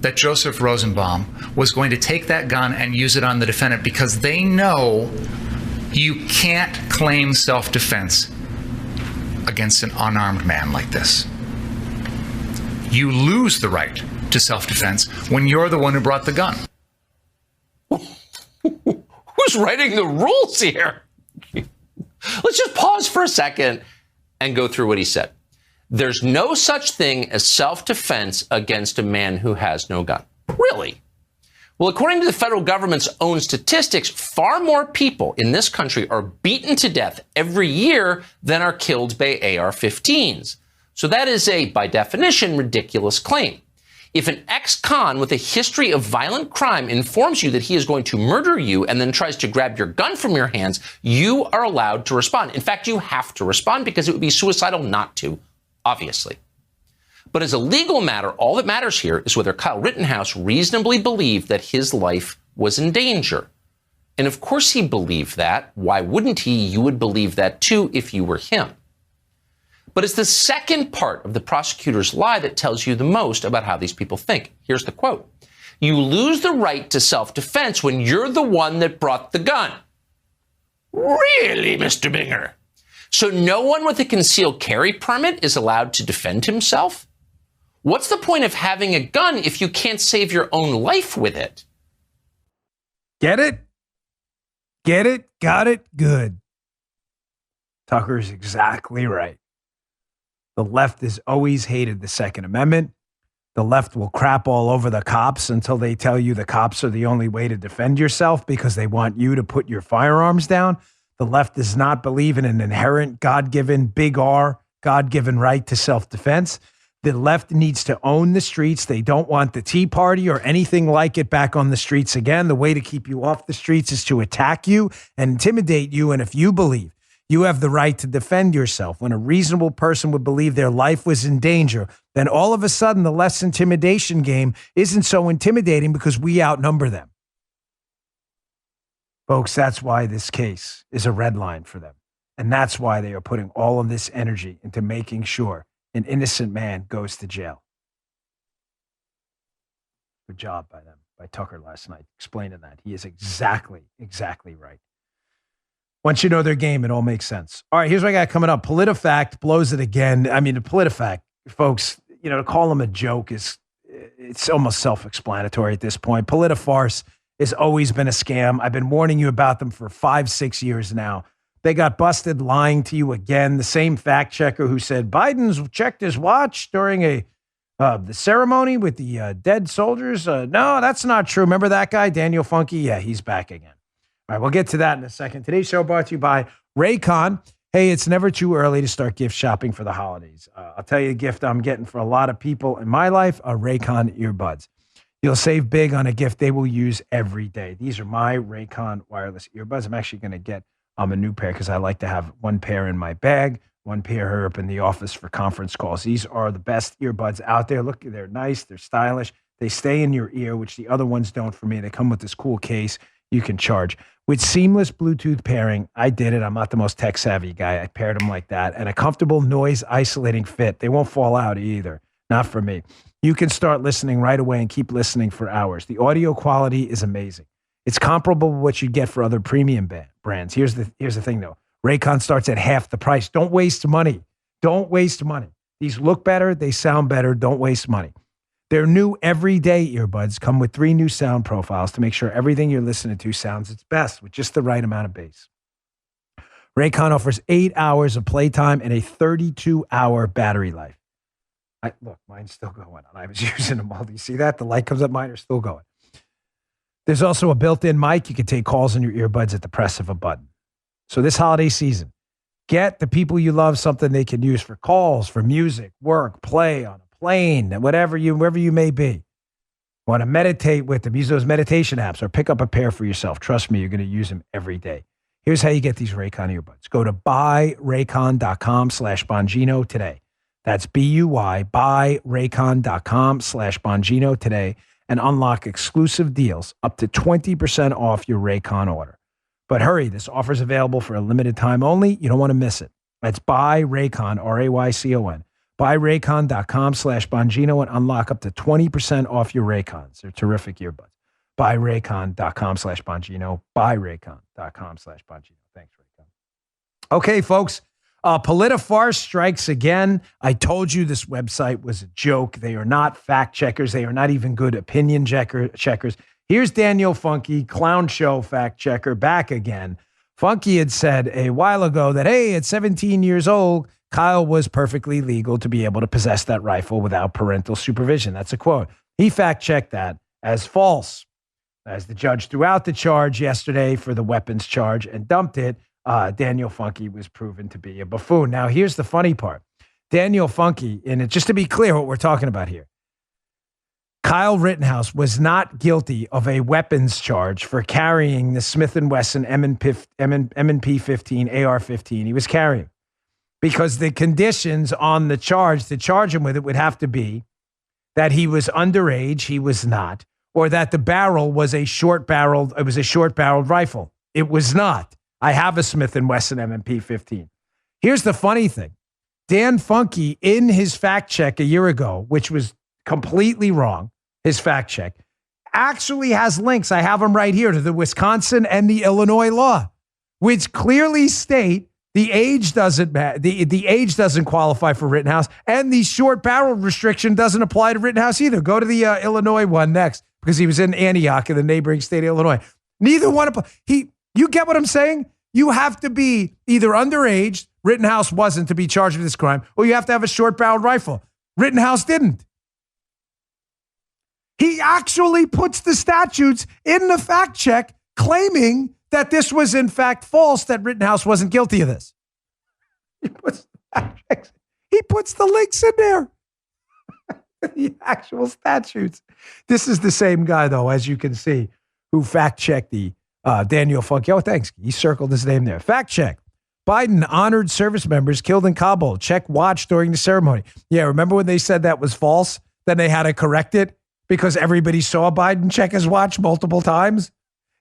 [SPEAKER 4] that Joseph Rosenbaum was going to take that gun and use it on the defendant because they know you can't claim self-defense against an unarmed man like this. You lose the right to self-defense when you're the one who brought the gun.
[SPEAKER 14] Who's writing the rules here? Let's just pause for a second and go through what he said. There's no such thing as self-defense against a man who has no gun. Really? Well, according to the federal government's own statistics, far more people in this country are beaten to death every year than are killed by AR-15s. So that is a, by definition, ridiculous claim. If an ex-con with a history of violent crime informs you that he is going to murder you and then tries to grab your gun from your hands, you are allowed to respond. In fact, you have to respond because it would be suicidal not to, obviously. But as a legal matter, all that matters here is whether Kyle Rittenhouse reasonably believed that his life was in danger. And of course he believed that. Why wouldn't he? You would believe that too if you were him. But it's the second part of the prosecutor's lie that tells you the most about how these people think. Here's the quote. You lose the right to self-defense when you're the one that brought the gun. Really, Mr. Binger? So no one with a concealed carry permit is allowed to defend himself? What's the point of having a gun if you can't save your own life with it?
[SPEAKER 2] Get it? Get it? Got it? Good. Tucker's exactly right. The left has always hated the Second Amendment. The left will crap all over the cops until they tell you the cops are the only way to defend yourself because they want you to put your firearms down. The left does not believe in an inherent God-given, big R, God-given right to self-defense. The left needs to own the streets. They don't want the Tea Party or anything like it back on the streets again. The way to keep you off the streets is to attack you and intimidate you. And if you believe you have the right to defend yourself when a reasonable person would believe their life was in danger, then all of a sudden the less intimidation game isn't so intimidating because we outnumber them. Folks, that's why this case is a red line for them. And that's why they are putting all of this energy into making sure an innocent man goes to jail. Good job by them, by Tucker last night, explaining that. He is exactly right. Once you know their game, it all makes sense. All right, here's what I got coming up. PolitiFact blows it again. I mean, the PolitiFact, folks, to call them a joke it's almost self-explanatory at this point. PolitiFarce has always been a scam. I've been warning you about them for 5-6 years now. They got busted lying to you again. The same fact checker who said Biden's checked his watch during the ceremony with the dead soldiers. No, that's not true. Remember that guy, Daniel Funky? Yeah, he's back again. All right, we'll get to that in a second. Today's show brought to you by Raycon. Hey, it's never too early to start gift shopping for the holidays. I'll tell you a gift I'm getting for a lot of people in my life are Raycon earbuds. You'll save big on a gift they will use every day. These are my Raycon wireless earbuds. I'm actually going to get a new pair because I like to have one pair in my bag, one pair here up in the office for conference calls. These are the best earbuds out there. Look, they're nice. They're stylish. They stay in your ear, which the other ones don't for me. They come with this cool case you can charge. With seamless Bluetooth pairing, I did it. I'm not the most tech-savvy guy. I paired them like that. And a comfortable noise-isolating fit. They won't fall out either. Not for me. You can start listening right away and keep listening for hours. The audio quality is amazing. It's comparable to what you'd get for other premium brands. Here's the thing, though. Raycon starts at half the price. Don't waste money. Don't waste money. These look better. They sound better. Don't waste money. Their new everyday earbuds come with 3 new sound profiles to make sure everything you're listening to sounds its best with just the right amount of bass. Raycon offers 8 hours of playtime and a 32-hour battery life. Look, mine's still going on. I was using them all. Do you see that? The light comes up. Mine are still going. There's also a built-in mic. You can take calls on your earbuds at the press of a button. So this holiday season, get the people you love something they can use for calls, for music, work, play on a plane, wherever you may be. Want to meditate with them, use those meditation apps or pick up a pair for yourself. Trust me, you're going to use them every day. Here's how you get these Raycon earbuds. Go to buyraycon.com/Bongino today. That's buyraycon.com/Bongino today and unlock exclusive deals up to 20% off your Raycon order. But hurry, this offer is available for a limited time only. You don't want to miss it. That's buyraycon, RAYCON. Buyraycon.com/Bongino and unlock up to 20% off your Raycons. They're terrific earbuds. Buyraycon.com/Bongino. Buyraycon.com/Bongino. Thanks, Raycon. Okay, folks. PolitiFarce strikes again. I told you this website was a joke. They are not fact checkers. They are not even good opinion checkers. Here's Daniel Funky, clown show fact checker, back again. Funky had said a while ago that, hey, at 17 years old, Kyle was perfectly legal to be able to possess that rifle without parental supervision. That's a quote. He fact checked that as false. As the judge threw out the charge yesterday for the weapons charge and dumped it, Daniel Funky was proven to be a buffoon. Now, here's the funny part. Daniel Funky, and just to be clear what we're talking about here, Kyle Rittenhouse was not guilty of a weapons charge for carrying the Smith & Wesson M&P 15 AR-15 he was carrying, because the conditions on the charge to charge him with it would have to be that he was underage, he was not, or that the barrel was a short-barreled rifle. It was not. I have a Smith & Wesson M&P 15. Here's the funny thing. Dan Funke, in his fact check a year ago, which was completely wrong, his fact check, actually has links, I have them right here, to the Wisconsin and the Illinois law, which clearly state the age doesn't the age doesn't qualify for Rittenhouse, and the short barrel restriction doesn't apply to Rittenhouse either. Go to the Illinois one next, because he was in Antioch in the neighboring state of Illinois. Neither one you get what I'm saying? You have to be either underage, Rittenhouse wasn't to be charged with this crime, or you have to have a short-barreled rifle. Rittenhouse didn't. He actually puts the statutes in the fact check claiming that this was in fact false, that Rittenhouse wasn't guilty of this. He puts the links in there. The actual statutes. This is the same guy, though, as you can see, who fact-checked the Daniel Funke. Oh, thanks. He circled his name there. Fact check. Biden honored service members killed in Kabul. Check watch during the ceremony. Yeah, remember when they said that was false? Then they had to correct it because everybody saw Biden check his watch multiple times?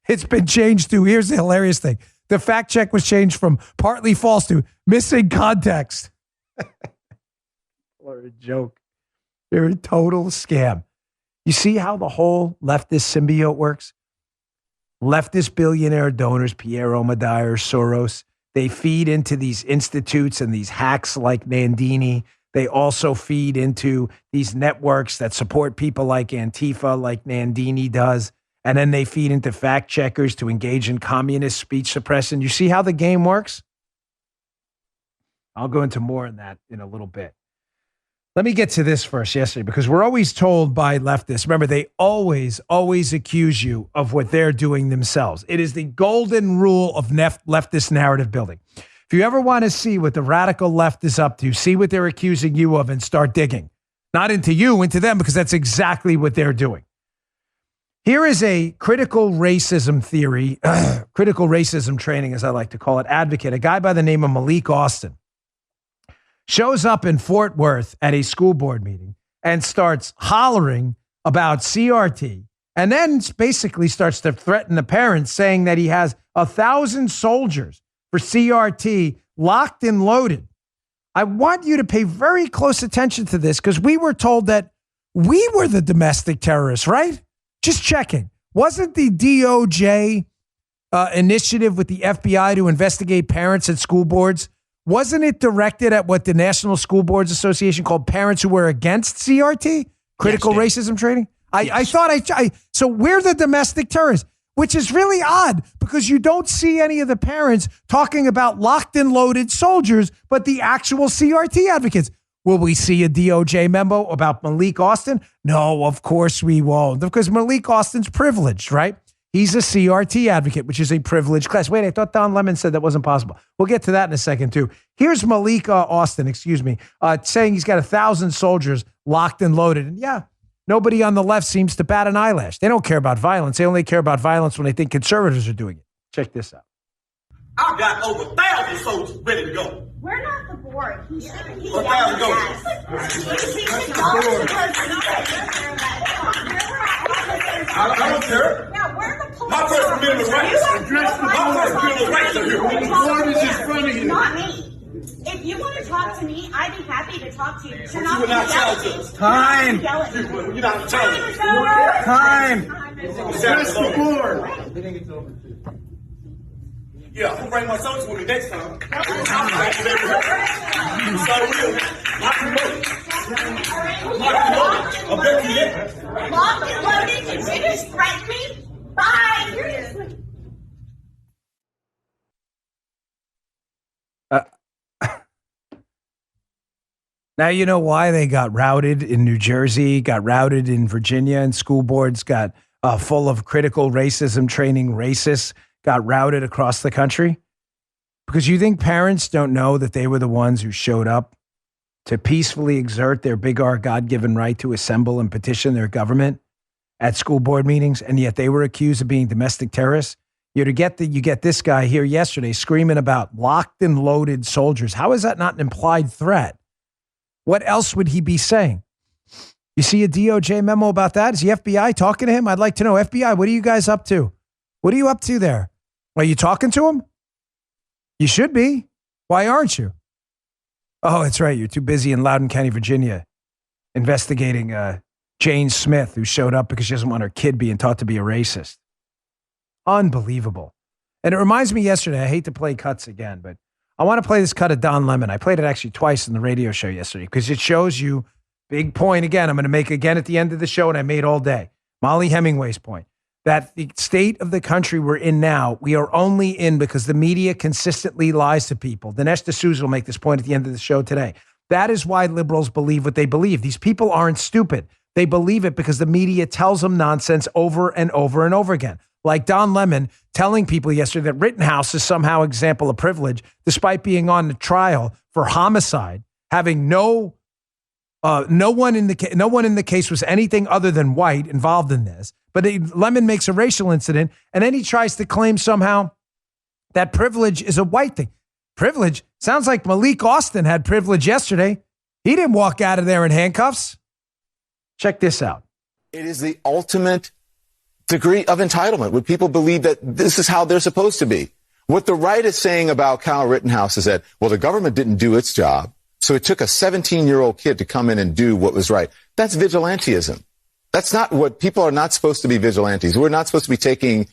[SPEAKER 2] It's been changed to, here's the hilarious thing. The fact check was changed from partly false to missing context. Or a joke. They're a total scam. You see how the whole leftist symbiote works? Leftist billionaire donors, Pierre Omidyar, Soros, they feed into these institutes and these hacks like Nandini. They also feed into these networks that support people like Antifa, like Nandini does. And then they feed into fact checkers to engage in communist speech suppression. You see how the game works? I'll go into more on that in a little bit. Let me get to this first yesterday, because we're always told by leftists, remember, they always accuse you of what they're doing themselves. It is the golden rule of leftist narrative building. If you ever want to see what the radical left is up to, see what they're accusing you of and start digging. Not into you, into them, because that's exactly what they're doing. Here is a critical racism theory, critical racism training, as I like to call it, advocate, a guy by the name of Malik Austin. Shows up in Fort Worth at a school board meeting and starts hollering about CRT, and then basically starts to threaten the parents, saying that he has 1,000 soldiers for CRT locked and loaded. I want you to pay very close attention to this, because we were told that we were the domestic terrorists, right? Just checking. Wasn't the DOJ initiative with the FBI to investigate parents at school boards, wasn't it directed at what the National School Boards Association called parents who were against CRT, critical racism training? So we're the domestic terrorists, which is really odd, because you don't see any of the parents talking about locked and loaded soldiers, but the actual CRT advocates. Will we see a DOJ memo about Malik Austin? No, of course we won't, because Malik Austin's privileged, right? He's a CRT advocate, which is a privileged class. Wait, I thought Don Lemon said that wasn't possible. We'll get to that in a second, too. Here's Malik Austin, saying he's got 1,000 soldiers locked and loaded. And yeah, nobody on the left seems to bat an eyelash. They don't care about violence. They only care about violence when they think conservatives are doing it. Check this out.
[SPEAKER 15] I've got over 1,000 soldiers ready to go.
[SPEAKER 16] We're not the board. He should be.
[SPEAKER 15] 1,000 go. I don't care.
[SPEAKER 16] Yeah, we're the police.
[SPEAKER 15] My first amendment rights. My first amendment rights are here.
[SPEAKER 16] The board is in front of you. Not me. If you want to talk to me, I'd be happy to talk to you. You're not
[SPEAKER 15] challenging.
[SPEAKER 16] Time.
[SPEAKER 15] You're not challenging.
[SPEAKER 16] Time.
[SPEAKER 15] Address the board. Yeah, I'm gonna bring my soldiers with me next time. I'll bet you that.
[SPEAKER 16] Locked and loaded. Did you just threaten me? Bye.
[SPEAKER 2] Now you know why they got routed in New Jersey, got routed in Virginia, and school boards got full of critical racism training racists, got routed across the country? Because you think parents don't know that they were the ones who showed up to peacefully exert their big R God-given right to assemble and petition their government at school board meetings, and yet they were accused of being domestic terrorists. You get this guy here yesterday screaming about locked and loaded soldiers. How is that not an implied threat? What else would he be saying? You see a DOJ memo about that? Is the FBI talking to him? I'd like to know. FBI, what are you guys up to? What are you up to there? Are you talking to him? You should be. Why aren't you? Oh, that's right. You're too busy in Loudoun County, Virginia, investigating Jane Smith, who showed up because she doesn't want her kid being taught to be a racist. Unbelievable. And it reminds me yesterday, I hate to play cuts again, but I want to play this cut of Don Lemon. I played it actually twice in the radio show yesterday because it shows you, big point again, I'm going to make again at the end of the show, and I made all day. Molly Hemingway's point, that the state of the country we're in now, we are only in because the media consistently lies to people. Dinesh D'Souza will make this point at the end of the show today. That is why liberals believe what they believe. These people aren't stupid. They believe it because the media tells them nonsense over and over and over again. Like Don Lemon telling people yesterday that Rittenhouse is somehow an example of privilege, despite being on the trial for homicide, having no one in the case was anything other than white involved in this. But Lemon makes a racial incident, and then he tries to claim somehow that privilege is a white thing. Privilege? Sounds like Malik Austin had privilege yesterday. He didn't walk out of there in handcuffs. Check this out.
[SPEAKER 7] It is the ultimate degree of entitlement when people believe that this is how they're supposed to be. What the right is saying about Kyle Rittenhouse is that, well, the government didn't do its job, so it took a 17-year-old kid to come in and do what was right. That's vigilantism. That's not what people are not supposed to be vigilantes. We're not supposed to be taking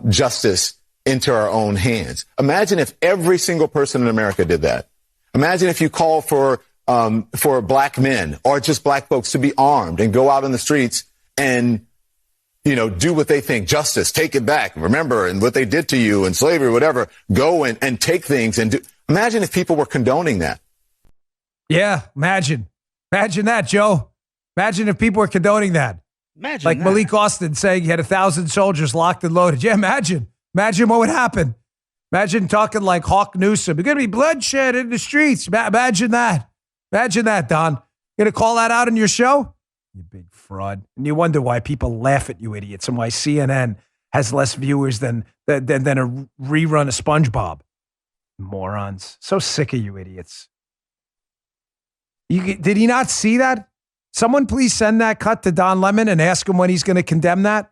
[SPEAKER 7] justice into our own hands. Imagine if every single person in America did that. Imagine if you call for black men or just black folks to be armed and go out on the streets and, do what they think. Justice, take it back. Remember, and what they did to you and slavery, whatever, go and take things and do. Imagine if people were condoning that.
[SPEAKER 2] Yeah, imagine that, Joe. Imagine if people were condoning that.
[SPEAKER 3] Imagine
[SPEAKER 2] like
[SPEAKER 3] that.
[SPEAKER 2] Malik Austin saying he had 1,000 soldiers locked and loaded. Yeah, imagine what would happen. Imagine talking like Hawk Newsom. There's going to be bloodshed in the streets. Imagine that. Imagine that, Don. You're going to call that out in your show? You big fraud. And you wonder why people laugh at you idiots and why CNN has less viewers than a rerun of SpongeBob. Morons. So sick of you idiots. Did he not see that? Someone please send that cut to Don Lemon and ask him when he's going to condemn that.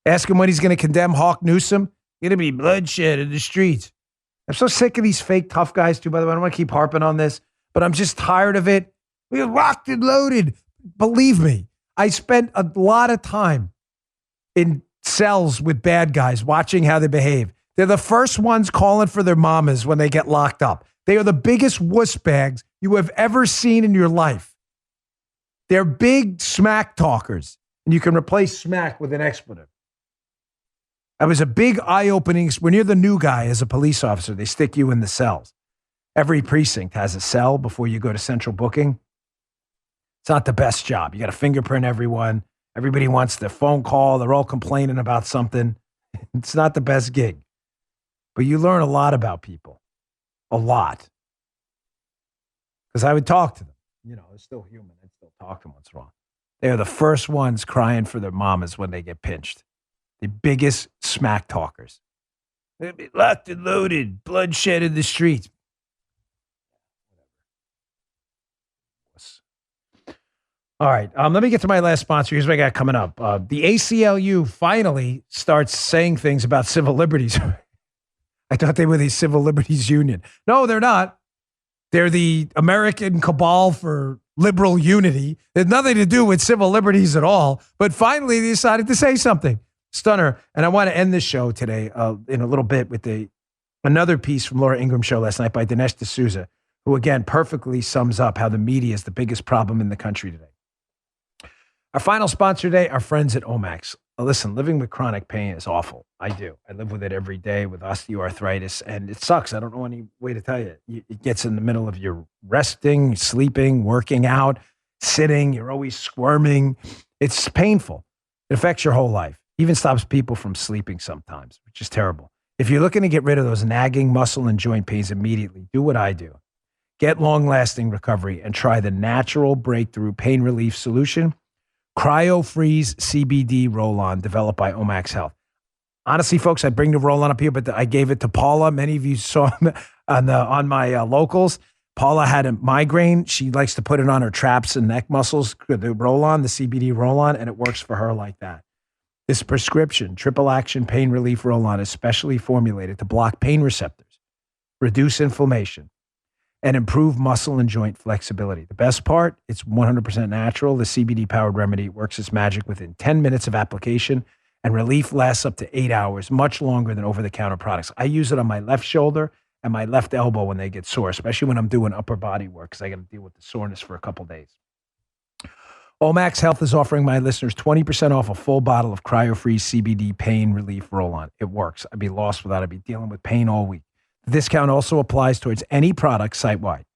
[SPEAKER 2] Ask him when he's going to condemn Hawk Newsom. Going to be bloodshed in the streets. I'm so sick of these fake tough guys, too, by the way. I don't want to keep harping on this, but I'm just tired of it. We're locked and loaded. Believe me, I spent a lot of time in cells with bad guys watching how they behave. They're the first ones calling for their mamas when they get locked up. They are the biggest wuss bags you have ever seen in your life. They're big smack talkers, and you can replace smack with an expletive. That was a big eye-opening. When you're the new guy as a police officer, they stick you in the cells. Every precinct has a cell before you go to central booking. It's not the best job. You got to fingerprint everyone. Everybody wants their phone call. They're all complaining about something. It's not the best gig. But you learn a lot about people. A lot. Because I would talk to them. They're still human. I'd still talk to them once in a while. They are the first ones crying for their mamas when they get pinched. The biggest smack talkers. They'll be locked and loaded, bloodshed in the streets. All right, let me get to my last sponsor. Here's what I got coming up. The ACLU finally starts saying things about civil liberties. I thought they were the Civil Liberties Union. No, they're not. They're the American Cabal for Liberal Unity. It has nothing to do with civil liberties at all. But finally, they decided to say something. Stunner. And I want to end this show today in a little bit with another piece from Laura Ingram's show last night by Dinesh D'Souza, who, again, perfectly sums up how the media is the biggest problem in the country today. Our final sponsor today, our friends at Omax. Listen, living with chronic pain is awful. I do. I live with it every day with osteoarthritis, and it sucks. I don't know any way to tell you. It gets in the middle of your resting, sleeping, working out, sitting. You're always squirming. It's painful. It affects your whole life. Even stops people from sleeping sometimes, which is terrible. If you're looking to get rid of those nagging muscle and joint pains immediately, do what I do. Get long-lasting recovery and try the natural breakthrough pain relief solution, CryoFreeze CBD Roll-On, developed by Omax Health. Honestly, folks, I bring the Roll-On up here, but I gave it to Paula. Many of you saw him on my locals. Paula had a migraine. She likes to put it on her traps and neck muscles, the Roll-On, the CBD Roll-On, and it works for her like that. This prescription triple action pain relief Roll-On is specially formulated to block pain receptors, reduce inflammation, and improve muscle and joint flexibility. The best part, it's 100% natural. The CBD-powered remedy works its magic within 10 minutes of application, and relief lasts up to 8 hours, much longer than over-the-counter products. I use it on my left shoulder and my left elbow when they get sore, especially when I'm doing upper body work because I got to deal with the soreness for a couple days. Omax Health is offering my listeners 20% off a full bottle of CryoFreeze CBD Pain Relief Roll-On. It works. I'd be lost without it. I'd be dealing with pain all week. The discount also applies towards any product site-wide.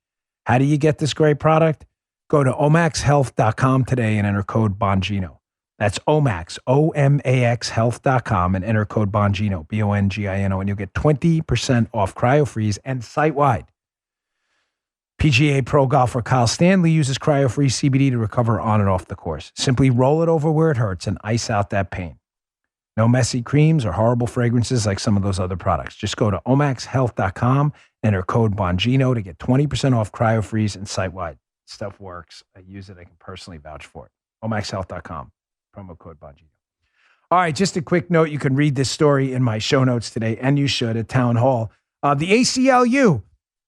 [SPEAKER 2] How do you get this great product? Go to omaxhealth.com today and enter code Bongino. That's Omax, O-M-A-X health.com, and enter code Bongino, B-O-N-G-I-N-O, and you'll get 20% off CryoFreeze and site-wide. PGA Pro golfer Kyle Stanley uses CryoFreeze CBD to recover on and off the course. Simply roll it over where it hurts and ice out that pain. No messy creams or horrible fragrances like some of those other products. Just go to omaxhealth.com, enter code Bongino to get 20% off CryoFreeze and site-wide. Stuff works. I use it. I can personally vouch for it. omaxhealth.com, promo code Bongino. All right, just a quick note. You can read this story in my show notes today, and you should at Town Hall. The ACLU,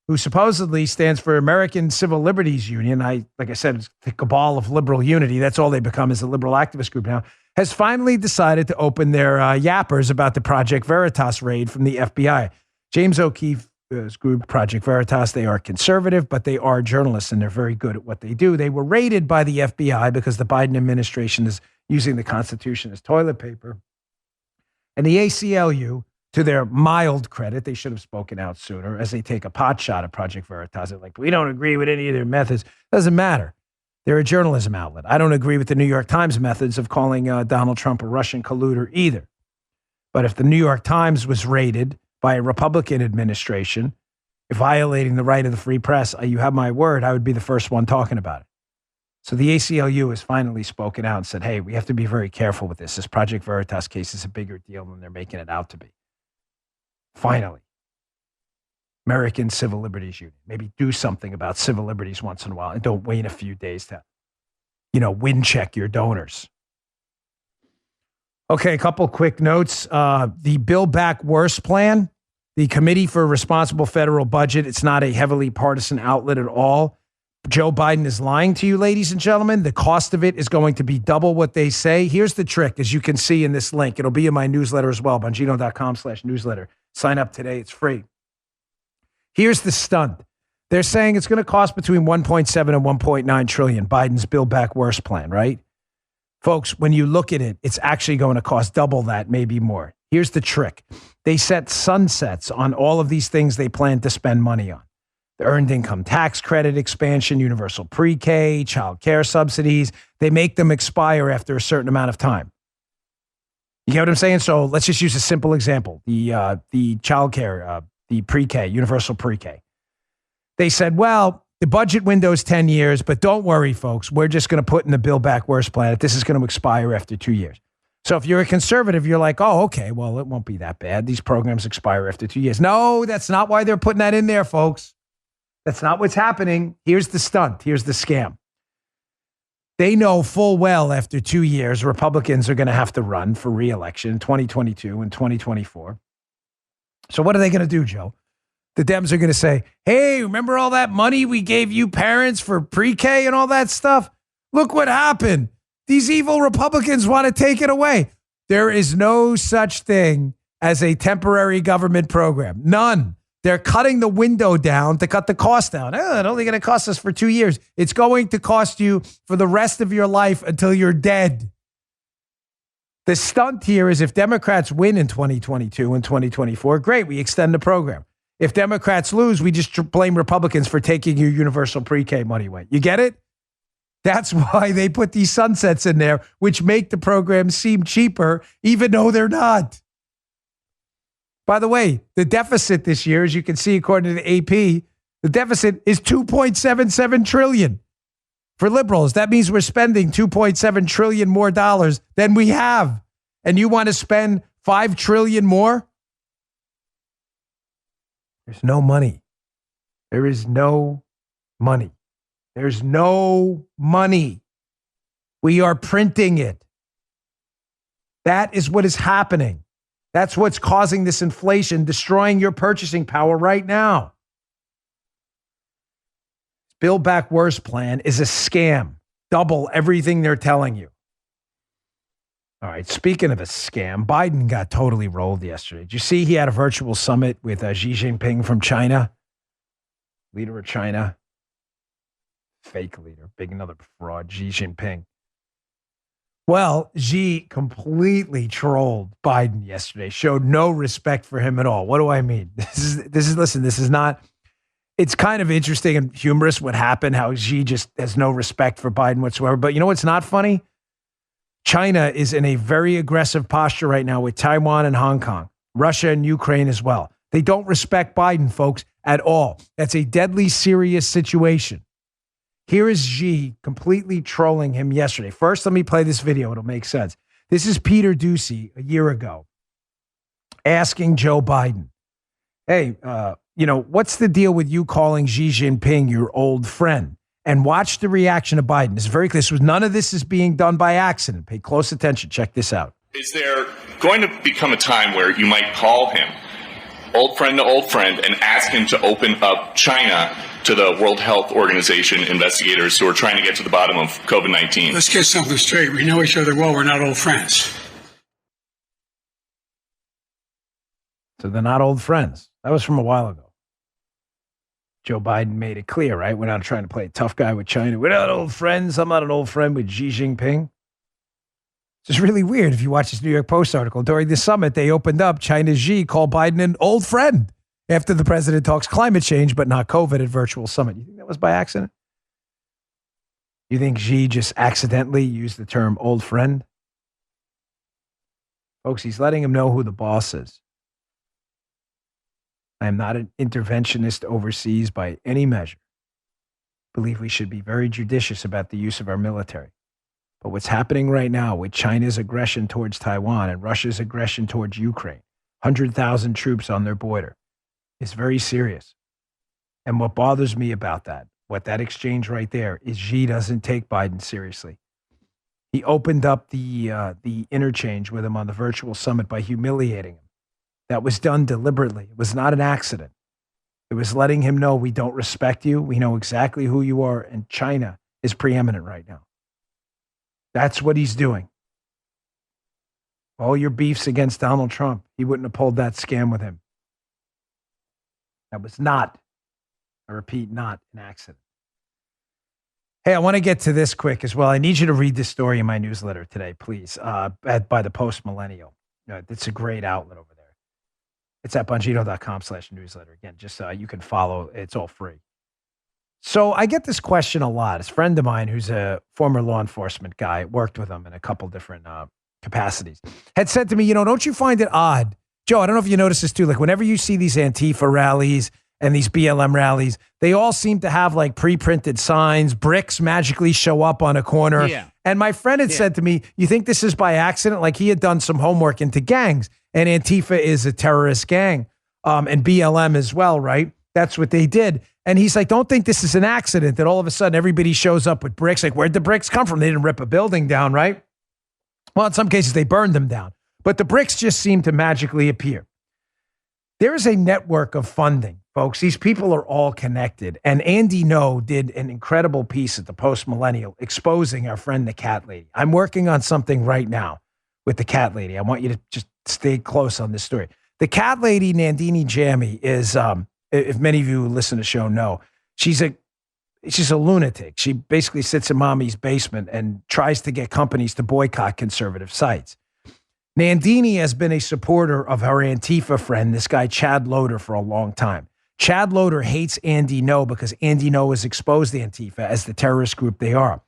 [SPEAKER 2] who supposedly stands for American Civil Liberties Union, like I said, it's the cabal of liberal unity. That's all they become is a liberal activist group now, has finally decided to open their yappers about the Project Veritas raid from the FBI. James O'Keefe's group, Project Veritas, they are conservative, but they are journalists, and they're very good at what they do. They were raided by the FBI because the Biden administration is using the Constitution as toilet paper. And the ACLU, to their mild credit, they should have spoken out sooner as they take a pot shot at Project Veritas. They're like, we don't agree with any of their methods. Doesn't matter. They're a journalism outlet. I don't agree with the New York Times methods of calling Donald Trump a Russian colluder either. But if the New York Times was raided by a Republican administration, violating the right of the free press, you have my word, I would be the first one talking about it. So the ACLU has finally spoken out and said, hey, we have to be very careful with this. This Project Veritas case is a bigger deal than they're making it out to be. Finally, American Civil Liberties Union. Maybe do something about civil liberties once in a while and don't wait a few days to, wind check your donors. Okay, a couple quick notes. The Build Back Worse plan, the Committee for Responsible Federal Budget, it's not a heavily partisan outlet at all. Joe Biden is lying to you, ladies and gentlemen. The cost of it is going to be double what they say. Here's the trick, as you can see in this link. It'll be in my newsletter as well, bongino.com/newsletter. Sign up today. It's free. Here's the stunt. They're saying it's going to cost between 1.7 and 1.9 trillion, Biden's Build Back Worse plan, right? Folks, when you look at it, it's actually going to cost double that, maybe more. Here's the trick. They set sunsets on all of these things they plan to spend money on. The earned income tax credit expansion, universal pre-K, child care subsidies. They make them expire after a certain amount of time. You get what I'm saying? So let's just use a simple example. The child care, the pre-K, universal pre-K. They said, well, the budget window is 10 years, but don't worry, folks. We're just going to put in the Build Back Worse plan that this is going to expire after 2 years. So if you're a conservative, you're like, oh, okay, well, it won't be that bad. These programs expire after 2 years. No, that's not why they're putting that in there, folks. That's not what's happening. Here's the stunt. Here's the scam. They know full well after 2 years, Republicans are going to have to run for re-election in 2022 and 2024. So what are they going to do, Joe? The Dems are going to say, hey, remember all that money we gave you parents for pre-K and all that stuff? Look what happened. These evil Republicans want to take it away. There is no such thing as a temporary government program. None. They're cutting the window down to cut the cost down. It's only going to cost us for 2 years. It's going to cost you for the rest of your life until you're dead. The stunt here is if Democrats win in 2022 and 2024, great, we extend the program. If Democrats lose, we just blame Republicans for taking your universal pre-K money away. You get it? That's why they put these sunsets in there, which make the program seem cheaper, even though they're not. By the way, the deficit this year, as you can see, according to the AP, the deficit is $2.77 trillion. For liberals, that means we're spending $2.7 trillion more dollars than we have. And you want to spend $5 trillion more? There's no money. There is no money. There's no money. We are printing it. That is what is happening. That's what's causing this inflation, destroying your purchasing power right now. Build Back Worse plan is a scam. Double everything they're telling you. All right, speaking of a scam, Biden got totally rolled yesterday. Did you see he had a virtual summit with Xi Jinping from China? Leader of China. Fake leader. Big another fraud, Xi Jinping. Well, Xi completely trolled Biden yesterday, showed no respect for him at all. What do I mean? Listen, this is not, it's kind of interesting and humorous what happened, how Xi just has no respect for Biden whatsoever. But you know what's not funny? China is in a very aggressive posture right now with Taiwan and Hong Kong, Russia and Ukraine as well. They don't respect Biden, folks, at all. That's a deadly serious situation. Here is Xi completely trolling him yesterday. First, let me play this video. It'll make sense. This is Peter Doocy a year ago asking Joe Biden, hey, what's the deal with you calling Xi Jinping your old friend? And watch the reaction of Biden. It's very clear. None of this is being done by accident. Pay close attention. Check this out.
[SPEAKER 17] Is there going to become a time where you might call him old friend to old friend and ask him to open up China to the World Health Organization investigators who are trying to get to the bottom of COVID-19?
[SPEAKER 18] Let's get something straight. We know each other well. We're not old friends.
[SPEAKER 2] So they're not old friends. That was from a while ago. Joe Biden made it clear, right? We're not trying to play a tough guy with China. We're not old friends. I'm not an old friend with Xi Jinping. It's really weird if you watch this New York Post article. During the summit, they opened up, China's Xi called Biden an old friend after the president talks climate change, but not COVID at virtual summit. You think that was by accident? You think Xi just accidentally used the term old friend? Folks, he's letting him know who the boss is. I am not an interventionist overseas by any measure. I believe we should be very judicious about the use of our military. But what's happening right now with China's aggression towards Taiwan and Russia's aggression towards Ukraine, 100,000 troops on their border, is very serious. And what bothers me about that, what that exchange right there, is Xi doesn't take Biden seriously. He opened up the interchange with him on the virtual summit by humiliating him. That was done deliberately. It was not an accident. It was letting him know we don't respect you. We know exactly who you are. And China is preeminent right now. That's what he's doing. All your beefs against Donald Trump, he wouldn't have pulled that scam with him. That was not, I repeat, not an accident. Hey, I want to get to this quick as well. I need you to read this story in my newsletter today, please, by the Post Millennial. It's a great outlet over there. It's at Bongino.com/newsletter. Again, just you can follow. It's all free. So I get this question a lot. It's a friend of mine who's a former law enforcement guy, worked with him in a couple different capacities, had said to me, don't you find it odd? Joe, I don't know if you notice this too. Like whenever you see these Antifa rallies and these BLM rallies, they all seem to have like pre-printed signs, bricks magically show up on a corner.
[SPEAKER 3] Yeah.
[SPEAKER 2] And my friend had said to me, you think this is by accident? Like he had done some homework into gangs, and Antifa is a terrorist gang, and BLM as well, right? That's what they did. And he's like, don't think this is an accident that all of a sudden everybody shows up with bricks. Like, where'd the bricks come from? They didn't rip a building down, right? Well, in some cases, they burned them down. But the bricks just seem to magically appear. There is a network of funding, folks. These people are all connected. And Andy No did an incredible piece at the Post Millennial exposing our friend, the Cat Lady. I'm working on something right now with the Cat Lady. I want you to just stay close on this story. The Cat Lady, Nandini Jammy, is, if many of you who listen to the show know, she's a lunatic. She basically sits in mommy's basement and tries to get companies to boycott conservative sites. Nandini has been a supporter of her Antifa friend, this guy Chad Loder, for a long time. Chad Loder hates Andy No because Andy No has exposed Antifa as the terrorist group they are.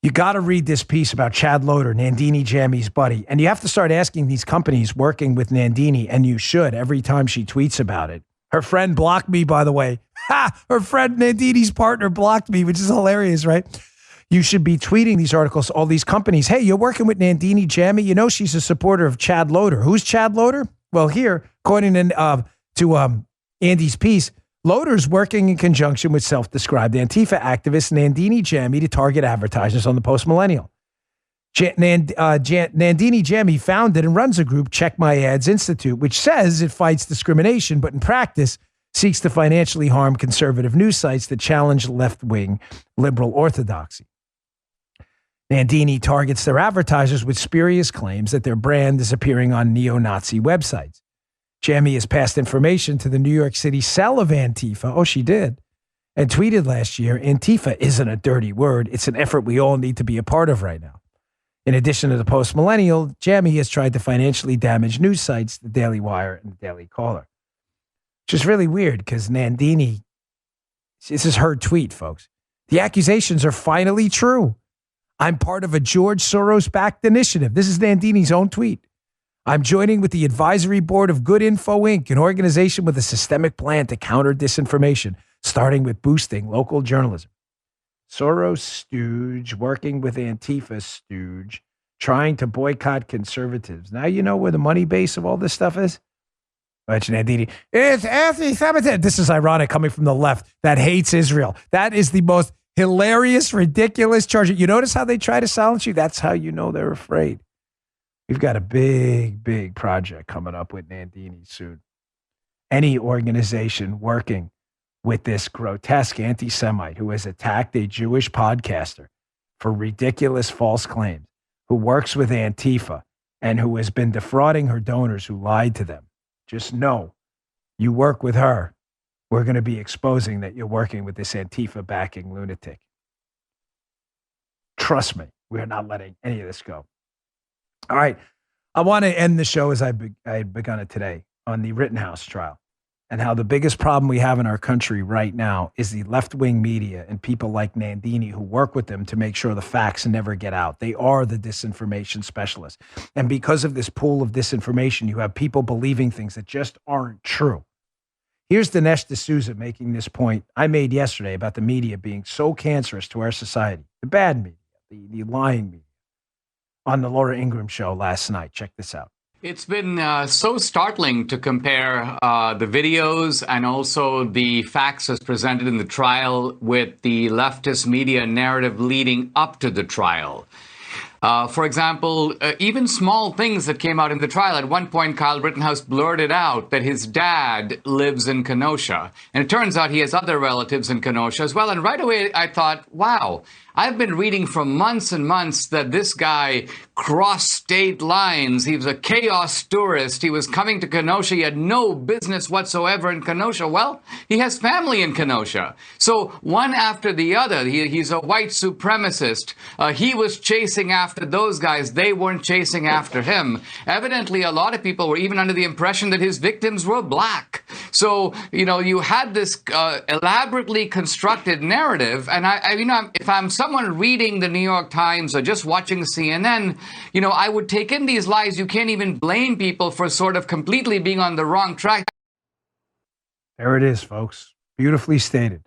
[SPEAKER 2] You got to read this piece about Chad Loder, Nandini Jammy's buddy. And you have to start asking these companies working with Nandini, and you should every time she tweets about it. Her friend blocked me, by the way. Her friend Nandini's partner blocked me, which is hilarious, right? You should be tweeting these articles, all these companies. Hey, you're working with Nandini Jammy. You know she's a supporter of Chad Loder. Who's Chad Loder? Well, here, according to Andy's piece, Loder's working in conjunction with self-described Antifa activist Nandini Jammy to target advertisers on the Post-Millennial. Nandini Jammy founded and runs a group, Check My Ads Institute, which says it fights discrimination, but in practice seeks to financially harm conservative news sites that challenge left-wing liberal orthodoxy. Nandini targets their advertisers with spurious claims that their brand is appearing on neo-Nazi websites. Jammy has passed information to the New York City cell of Antifa. Oh, she did. And tweeted last year, Antifa isn't a dirty word. It's an effort we all need to be a part of right now. In addition to the Post-Millennial, Jammy has tried to financially damage news sites, the Daily Wire and the Daily Caller. Which is really weird because Nandini, this is her tweet, folks. The accusations are finally true. I'm part of a George Soros-backed initiative. This is Nandini's own tweet. I'm joining with the advisory board of Good Info Inc., an organization with a systemic plan to counter disinformation, starting with boosting local journalism. Soros stooge, working with Antifa stooge, trying to boycott conservatives. Now you know where the money base of all this stuff is? Imagine Nandini. It's anti-Semitism. This is ironic coming from the left that hates Israel. That is the most hilarious, ridiculous charge. You notice how they try to silence you? That's how you know they're afraid. We've got a big, big project coming up with Nandini soon. Any organization working with this grotesque anti-Semite who has attacked a Jewish podcaster for ridiculous false claims, who works with Antifa, and who has been defrauding her donors who lied to them, just know you work with her. We're going to be exposing that you're working with this Antifa-backing lunatic. Trust me, we're not letting any of this go. All right. I want to end the show as I had begun it today on the Rittenhouse trial and how the biggest problem we have in our country right now is the left-wing media and people like Nandini who work with them to make sure the facts never get out. They are the disinformation specialists. And because of this pool of disinformation, you have people believing things that just aren't true. Here's Dinesh D'Souza making this point I made yesterday about the media being so cancerous to our society. The bad media, the lying media. On the Laura Ingraham show last night. Check this out.
[SPEAKER 19] It's been so startling to compare the videos and also the facts as presented in the trial with the leftist media narrative leading up to the trial. For example, even small things that came out in the trial. At one point, Kyle Rittenhouse blurted out that his dad lives in Kenosha. And it turns out he has other relatives in Kenosha as well. And right away, I thought, wow, I've been reading for months and months that this guy crossed state lines. He was a chaos tourist. He was coming to Kenosha. He had no business whatsoever in Kenosha. Well, he has family in Kenosha. So one after the other, he's a white supremacist. He was chasing after those guys. They weren't chasing after him. Evidently, a lot of people were even under the impression that his victims were black. So, you know, you had this elaborately constructed narrative. And if I'm someone reading the New York Times or just watching CNN, you know, I would take in these lies. You can't even blame people for sort of completely being on the wrong track.
[SPEAKER 2] There it is, folks. Beautifully stated.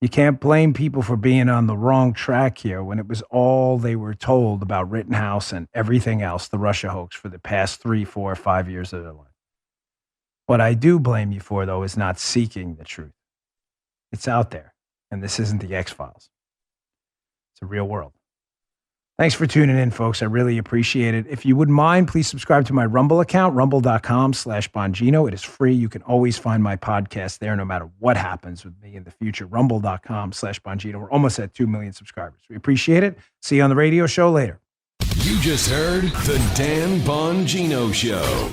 [SPEAKER 2] You can't blame people for being on the wrong track here when it was all they were told about Rittenhouse and everything else, the Russia hoax, for the past 3, 4, 5 years of their life. What I do blame you for, though, is not seeking the truth. It's out there. And this isn't the X-Files. It's a real world. Thanks for tuning in, folks. I really appreciate it. If you wouldn't mind, please subscribe to my Rumble account, rumble.com/Bongino. It is free. You can always find my podcast there no matter what happens with me in the future. Rumble.com/Bongino. We're almost at 2 million subscribers. We appreciate it. See you on the radio show later.
[SPEAKER 1] You just heard The Dan Bongino Show.